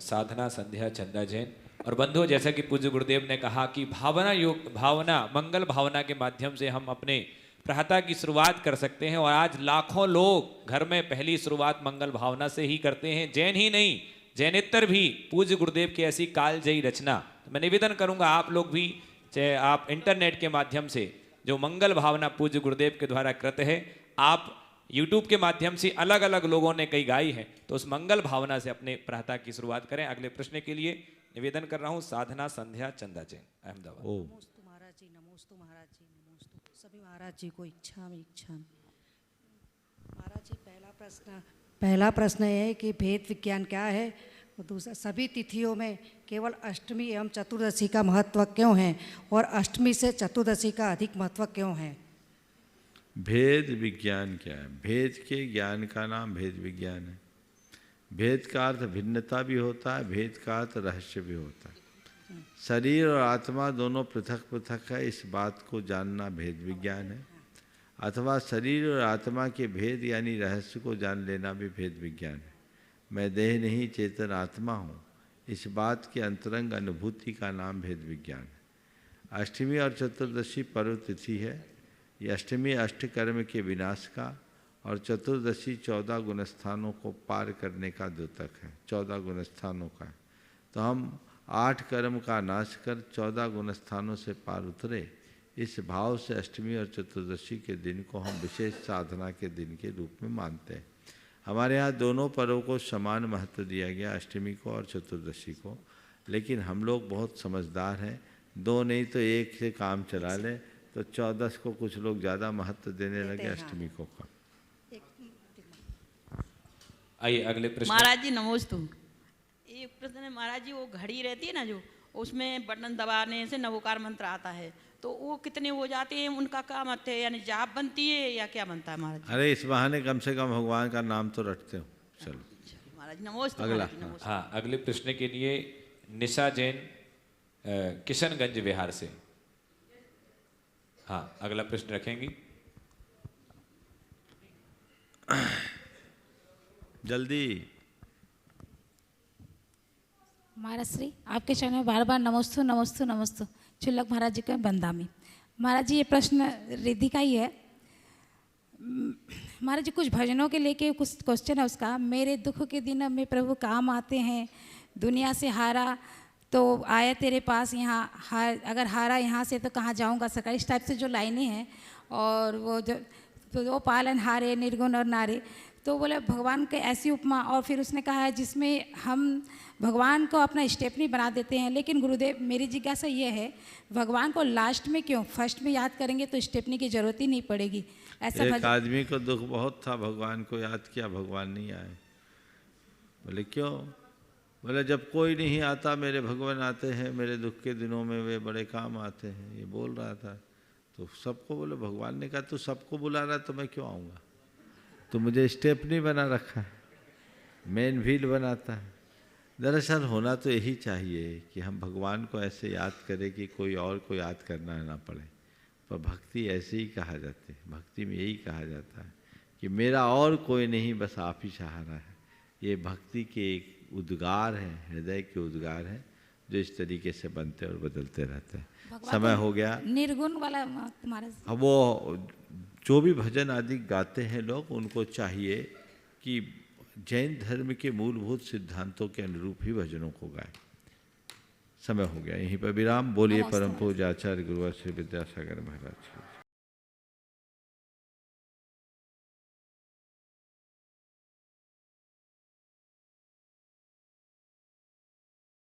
Speaker 1: साधना संध्या चंदा जैन। और बंधुओं, जैसा कि पूज्य गुरुदेव ने कहा कि भावना योग, भावना, मंगल भावना के माध्यम से हम अपने प्रातः की शुरुआत कर सकते हैं। और आज लाखों लोग घर में पहली शुरुआत मंगल भावना से ही करते हैं। जैन ही नहीं, जैनेतर भी पूज्य गुरुदेव की ऐसी कालजयी रचना। तो मैं निवेदन करूंगा आप लोग भी, चाहे आप इंटरनेट के माध्यम से जो मंगल भावना पूज्य गुरुदेव के द्वारा कृत है, आप YouTube के माध्यम से अलग अलग लोगों ने कई गाई है, तो उस मंगल भावना से अपने प्रातः की शुरुआत करें। अगले प्रश्न के लिए निवेदन कर रहा हूं साधना संध्या चंदा जैन, अहमदाबाद।
Speaker 4: नमोस्तु महाराज जी, नमोस्तु महाराज जी, नमोस्तु सभी महाराज जी को इच्छा में महाराज जी, पहला प्रश्न है कि भेद विज्ञान क्या है, और दूसरा सभी तिथियों में केवल अष्टमी एवं चतुर्दशी का महत्व क्यों है, और अष्टमी से चतुर्दशी का अधिक महत्व क्यों है।
Speaker 3: भेद विज्ञान क्या है? भेद के ज्ञान का नाम भेद विज्ञान है। भेद का अर्थ भिन्नता भी होता है, भेद का अर्थ रहस्य भी होता है। शरीर और आत्मा दोनों पृथक पृथक है, इस बात को जानना भेद विज्ञान है। अथवा शरीर और आत्मा के भेद यानी रहस्य को जान लेना भी भेद विज्ञान है। मैं देह नहीं चेतन आत्मा हूँ, इस बात की अंतरंग अनुभूति का नाम भेद विज्ञान है। अष्टमी और चतुर्दशी पर्व तिथि है। ये अष्टमी अष्टकर्म के विनाश का और चतुर्दशी 14 गुणस्थानों को पार करने का द्योतक है, 14 गुणस्थानों का। तो हम 8 कर्म का नाश कर 14 गुणस्थानों से पार उतरे, इस भाव से अष्टमी और चतुर्दशी के दिन को हम विशेष साधना के दिन के रूप में मानते हैं। हमारे यहाँ दोनों पर्वों को समान महत्व दिया गया, अष्टमी को और चतुर्दशी को। लेकिन हम लोग बहुत समझदार हैं, दो नहीं तो एक से काम चला लें, तो 14 को कुछ लोग ज़्यादा महत्व देने लगे, अष्टमी को कम।
Speaker 1: आइए अगले प्रश्न।
Speaker 7: महाराज जी नमोस्तु। एक प्रश्न है महाराज जी, वो घड़ी रहती है ना जो, उसमें बटन दबाने से नवोकार मंत्र आता है, तो वो कितने हो जाते हैं, उनका क्या मत है, यानी जाप बनती है या क्या बनता है महाराज?
Speaker 3: अरे इस बहाने कम से कम भगवान का नाम तो रटते हो। चलो
Speaker 7: महाराज नमोस्तु।
Speaker 3: अगला।
Speaker 1: हाँ, अगले प्रश्न के लिए निशा जैन, किशनगंज बिहार से। हाँ, अगला प्रश्न रखेंगी।
Speaker 3: जल्दी।
Speaker 23: महाराज श्री आपके चरण में बार बार नमोस्तु नमोस्तु नमोस्तु। चुल्लक महाराज जी को बंदामी। महाराज जी ये प्रश्न रिद्धि का ही है। महाराज जी कुछ भजनों के लेके कुछ क्वेश्चन है उसका। मेरे दुख के दिन में प्रभु काम आते हैं, दुनिया से हारा तो आया तेरे पास, यहाँ अगर हारा यहाँ से तो कहाँ जाऊँगा सरकार, इस टाइप से जो लाइनें हैं। और वो जो तो वो पालन हारे निर्गुण और नारे, तो बोले भगवान के ऐसी उपमा। और फिर उसने कहा है जिसमें हम भगवान को अपना स्टेपनी बना देते हैं। लेकिन गुरुदेव मेरी जिज्ञासा ये है, भगवान को लास्ट में क्यों, फर्स्ट में याद करेंगे तो स्टेपनी की जरूरत ही नहीं पड़ेगी। ऐसा
Speaker 3: एक आदमी को दुख बहुत था, भगवान को याद किया, भगवान नहीं आए। बोले क्यों? बोले जब कोई नहीं आता मेरे भगवान आते हैं, मेरे दुख के दिनों में वे बड़े काम आते हैं। ये बोल रहा था तो सबको बोले, भगवान ने कहा तू सबको बुला रहा तो मैं क्यों आऊँगा, तो मुझे स्टेप नहीं बना रखा है, मेन व्हील बनाता है। दरअसल होना तो यही चाहिए कि हम भगवान को ऐसे याद करें कि कोई और को याद करना ना पड़े। पर भक्ति ऐसे ही कहा जाती है, भक्ति में यही कहा जाता है कि मेरा और कोई नहीं, बस आप ही सहारा है। ये भक्ति के एक उद्गार हैं, हृदय के उद्गार हैं, जो इस तरीके से बनते और बदलते रहते हैं। समय हो गया।
Speaker 23: निर्गुण वाला महाराज,
Speaker 3: अब वो जो भी भजन आदि गाते हैं लोग, उनको चाहिए कि जैन धर्म के मूलभूत सिद्धांतों के अनुरूप ही भजनों को गाएं। समय हो गया, यहीं पर विराम। बोलिए परम पूज्य आचार्य गुरुवर श्री विद्यासागर महाराज।